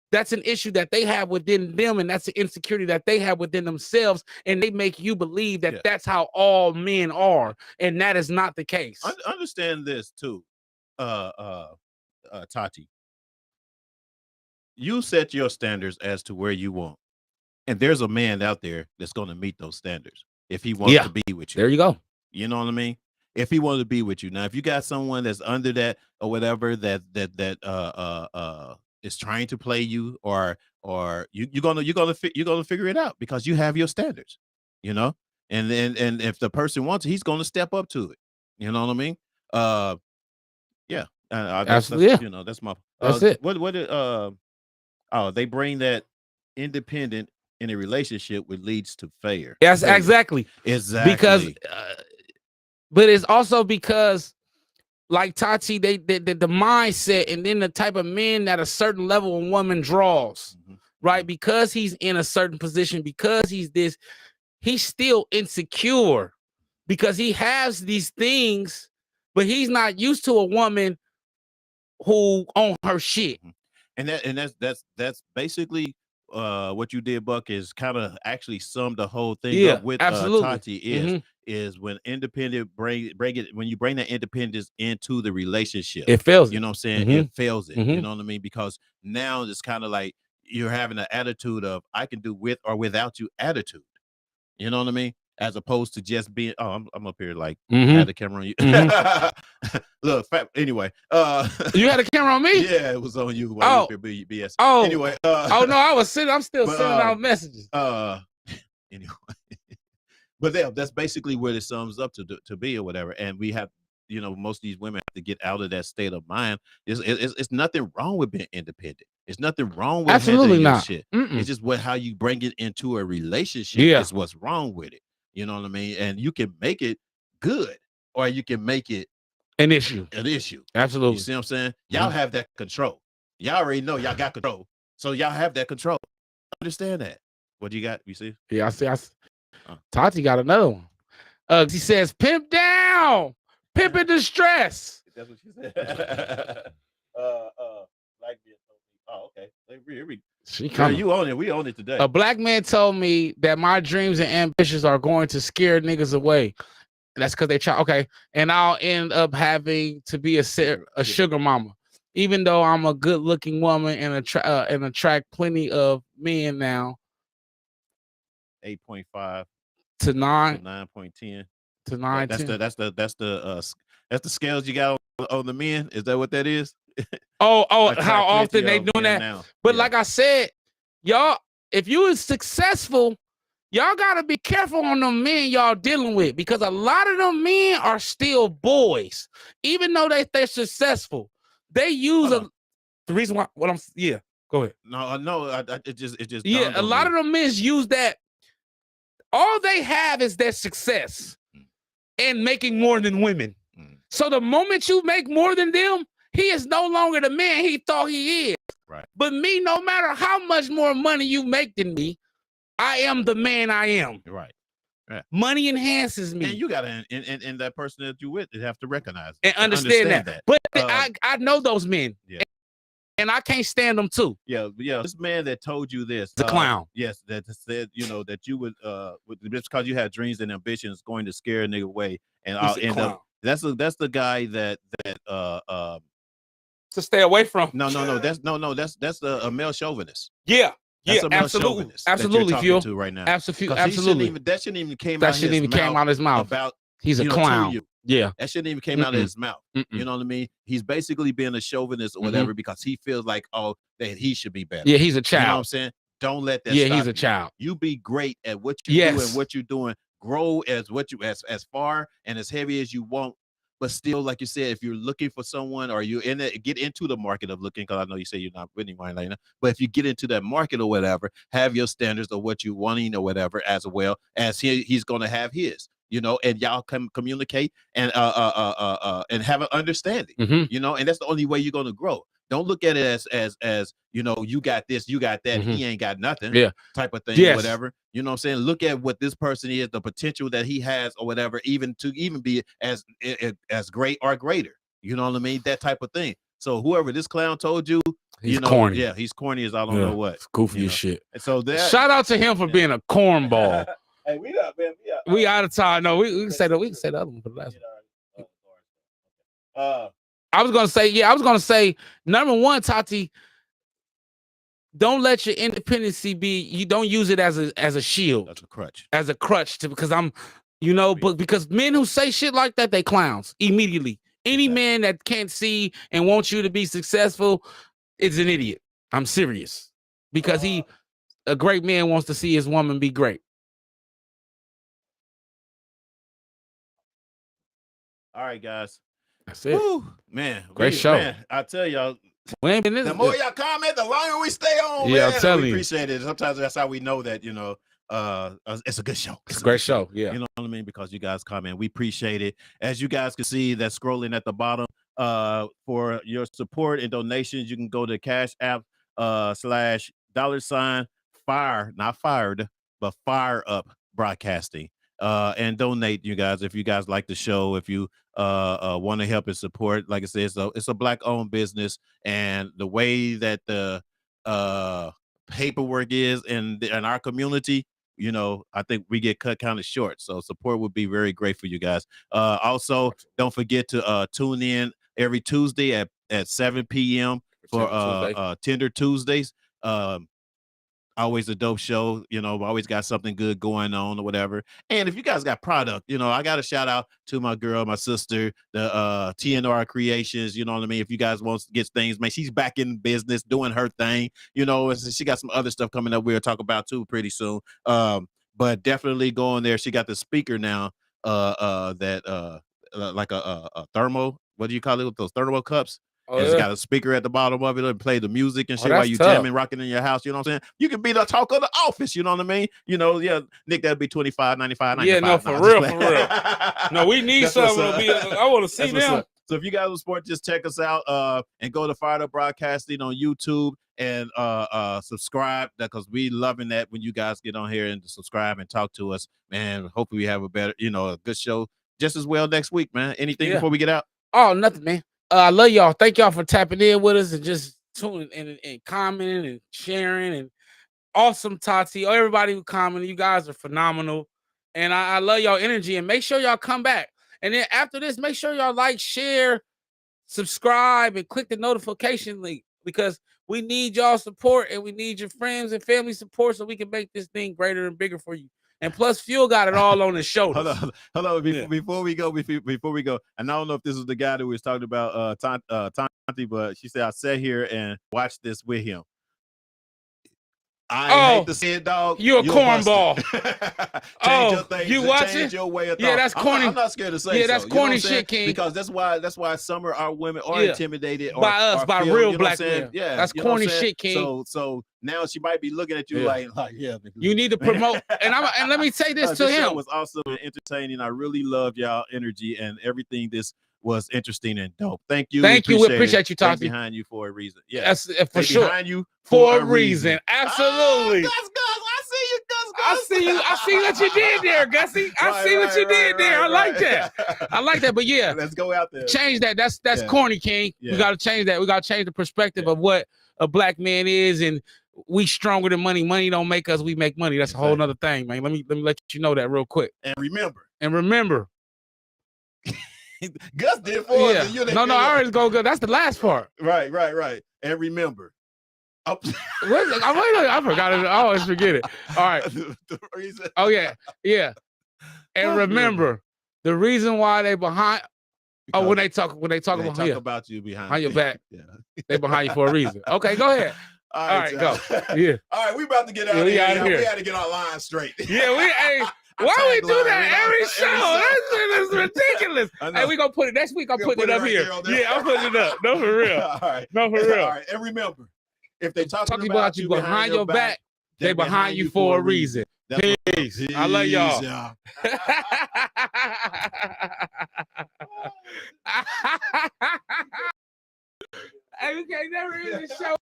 That's an issue that they have within them, and that's an insecurity that they have within themselves, and they make you believe that that's how all men are, and that is not the case. Understand this too, Tati. You set your standards as to where you want, and there's a man out there that's going to meet those standards if he wants to be with you. There you go. You know what I mean? If he wanted to be with you. Now, if you got someone that's under that or whatever that is trying to play you, or you're gonna figure it out because you have your standards, you know. And if the person wants it, he's gonna step up to it. You know what I mean? Absolutely. You know, that's my. That's it. What did they bring that independent in a relationship which leads to failure. Yes, exactly. Because, but it's also because, like Tati, the mindset and then the type of men that a certain level of woman draws. right? Because he's in a certain position, because he's this, he's still insecure because he has these things, but he's not used to a woman who on her shit. And that's basically what you did, Buck, is kind of actually summed the whole thing up with Tati is when independent bring it, when you bring that independence into the relationship, it fails. You know what I'm saying? It fails it. You know what I mean? Because now it's kind of like you're having an attitude of I can do with or without you attitude. You know what I mean? As opposed to just being, I'm up here like had the camera on you. Look, anyway, you had a camera on me? Yeah, it was on you. While you BS. Oh, anyway, oh no, I'm still sending out messages. Anyway, but that's basically where it sums up to be or whatever. And we have, you know, most of these women have to get out of that state of mind. It's nothing wrong with being independent. It's nothing wrong with absolutely not shit. It's just how you bring it into a relationship is what's wrong with it. You know what I mean? And you can make it good, or you can make it an issue. Absolutely. You see what I'm saying? Y'all have that control. Y'all already know y'all got control. So y'all have that control. Understand that. What do you got? You see? Yeah, I see. Tati got another one. He says, pimp down, pimp in distress. That's what she said. Like this. Oh, okay. You own it. We own it today. A black man told me that my dreams and ambitions are going to scare niggas away. That's because they try. Okay, and I'll end up having to be a sugar mama, even though I'm a good-looking woman and attract plenty of men now. 8.5 to 9 to 9.10 to 9. That's the scales you got on the men. Is that what that is? How often they doing that now. But like I said, y'all, if you is successful, y'all gotta be careful on them men y'all dealing with, because a lot of them men are still boys, even though they're successful. They use the reason why. Go ahead. No, it just a lot of them men use that. All they have is their success and making more than women. So the moment you make more than them, he is no longer the man he thought he is. Right. But me, no matter how much more money you make than me, I am the man I am. Right. Money enhances me. And you gotta, and that person that you with, they have to recognize and understand that. But I know those men. Yeah. And I can't stand them too. Yeah. This man that told you this, the clown. Yes, that said, that you would, just because you had dreams and ambitions, going to scare a nigga away, and I'll end up. That's the guy that to stay away from. No. That's a male chauvinist. Yeah. That's a male chauvinist. Absolutely, Phil. To right now. Absolutely. That shouldn't even came out of his mouth. About he's a clown. Yeah. That shouldn't even came out of his mouth. You know what I mean? He's basically being a chauvinist or whatever because he feels like, that he should be better. Yeah, he's a child. You know what I'm saying? Don't let that stop he's a you. Child. You be great at what you do and what you're doing. Grow as far and as heavy as you want. But still, like you said, if you're looking for someone or you're in it, get into the market of looking, because I know you say you're not winning right now, but if you get into that market or whatever, have your standards of what you wanting or whatever, as well as he's going to have his, and y'all can communicate and have an understanding, and that's the only way you're going to grow. Don't look at it as you got this, you got that, he ain't got nothing, type of thing, whatever. You know what I'm saying? Look at what this person is, the potential that he has or whatever, even be as great or greater. You know what I mean? That type of thing. So whoever this clown told you, he's corny. Yeah, he's corny as I don't know what. It's goofy as shit. And so shout out to him for being a cornball. Hey, we up, man. We out of time. No, we can say that. We can say the other one for the last one. I was gonna say, number one, Tati, don't let your independency be. You don't use it as a shield, as a crutch, because I'm, but because men who say shit like that, they clowns immediately. Any man that can't see and wants you to be successful is an idiot. I'm serious, because a great man wants to see his woman be great. All right, guys. That's it. Woo, man. Great show. Man, I tell y'all, the more y'all comment, the longer we stay on. Yeah, man. I'm telling you. Appreciate it. Sometimes that's how we know that, it's a good show. It's a great show. Yeah. You know what I mean? Because you guys comment. We appreciate it. As you guys can see, that's scrolling at the bottom. For your support and donations, you can go to Cash App / $fire, not fired, but Fire Up Broadcasting. And donate, you guys, if you guys like the show, if you want to help and support. Like I said, it's a Black-owned business, and the way that the paperwork is in our community, you know, I think we get cut kind of short. So support would be very great for you guys. Also, don't forget to tune in every Tuesday at 7 p.m. for Tender Tuesdays. Always a dope show, you know, always got something good going on or whatever. And if you guys got product, you know, I got a shout out to my girl, my sister, the TNR Creations, you know what I mean? If you guys want to get things, man, she's back in business doing her thing, you know, and she got some other stuff coming up we'll talk about too pretty soon. But definitely go on there. She got the speaker now, that like a thermal, what do you call it, with those thermal cups? Oh, It's yeah. got a speaker at the bottom of it and play the music and shit that's while you tough. jamming, rocking in your house. You know what I'm saying? You can be the talk of the office. You know what I mean? You know, yeah, Nick, that'd be $25, $95, $95. Yeah, no, for I'm real, just for playing. real. No, we need That's what's something to up. be. I want to see That's what's them. up. So if you guys will support, just check us out and go to Fired Up Broadcasting on YouTube and subscribe, because we loving that when you guys get on here and subscribe and talk to us. Man, hopefully we have a better, you know, a good show just as well next week, man. Anything before we get out? Oh, nothing, man. I love y'all. Thank y'all for tapping in with us and just tuning in and commenting and sharing, and awesome Tati. Everybody who commented, you guys are phenomenal. And I love y'all energy, and make sure y'all come back. And then after this, make sure y'all like, share, subscribe, and click the notification link, because we need y'all support and we need your friends and family support so we can make this thing greater and bigger for you. And plus, Fuel got it all on his shoulders. Hold on. Before we go, and I don't know if this is the guy that we was talking about, Tanti, but she said, I sat here and watched this with him. I hate to say it, dog. You a cornball. Change your thing. You watch Change it? your way of thought. Yeah, that's corny. I'm not scared to say that's so. You know corny what I'm saying? shit, King. Because that's why some of our women are intimidated by us, by real black men. men. Yeah, that's you know what corny I'm saying? shit, King. So now she might be looking at you like yeah. You need to promote. and let me say this to This show him. was awesome and entertaining. I really love y'all energy and everything. This was interesting and dope. Thank you. Thank you. We appreciate you, Stay Tati. behind you for a reason. Yeah, That's for Stay sure. Behind you for a reason. Absolutely. Gus, I see you, Gus. I see what you did there, Gussie. I see what you did there. I like that. I like that. But yeah, let's go out there. Change that. That's corny, King. Yeah. We got to change that. We got to change the perspective of what a black man is, and we stronger than money. Money don't make us. We make money. That's a whole nother thing, man. Let me let you know that real quick. And remember. Gus did for us. And you didn't No, do I it. already go good. That's the last part. Right. And remember. I forgot it. I always forget it. All right. The reason. Oh yeah. And remember, the reason why they behind. When they talk about you behind your back. Yeah. They behind you for a reason. Okay, go ahead. All right, go. Yeah. All right, we about to get out of We here. out of here. We had to get our line straight. Yeah, why we do that every show? That's ridiculous. Hey, we gonna put it next week. I'm putting it up right here. there on there. Yeah, I'm putting it up. No, for real. All right. No, for real. All right. And remember, if they talking about you behind your back, they behind you for a reason. Peace. I love y'all. Hey, we can't never end the show.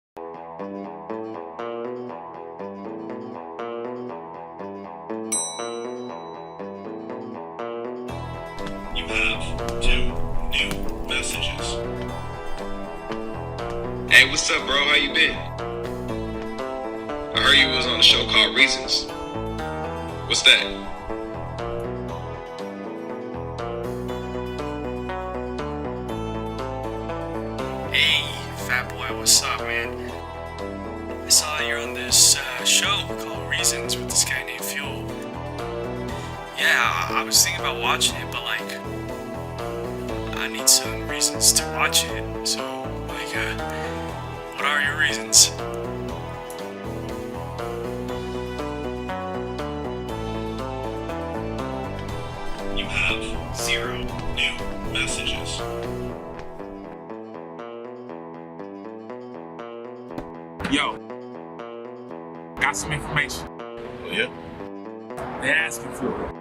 You have 2 new messages. Hey, what's up, bro? How you been? I heard you was on a show called Reasons. What's that? Hey, fat boy, what's up, man? I saw you're on this show called Reasons with this guy named Fuel. Yeah, I was thinking about watching it, but like, I need some reasons to watch it. So, like, what are your reasons? You have 0 new messages. Yo, got some information. Oh, yeah? They're asking for it.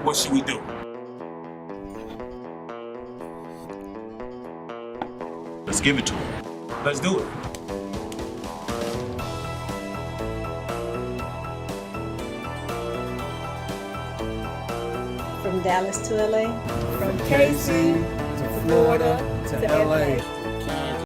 What should we do? Let's give it to him. Let's do it. Dallas to LA. From KC to Florida to LA.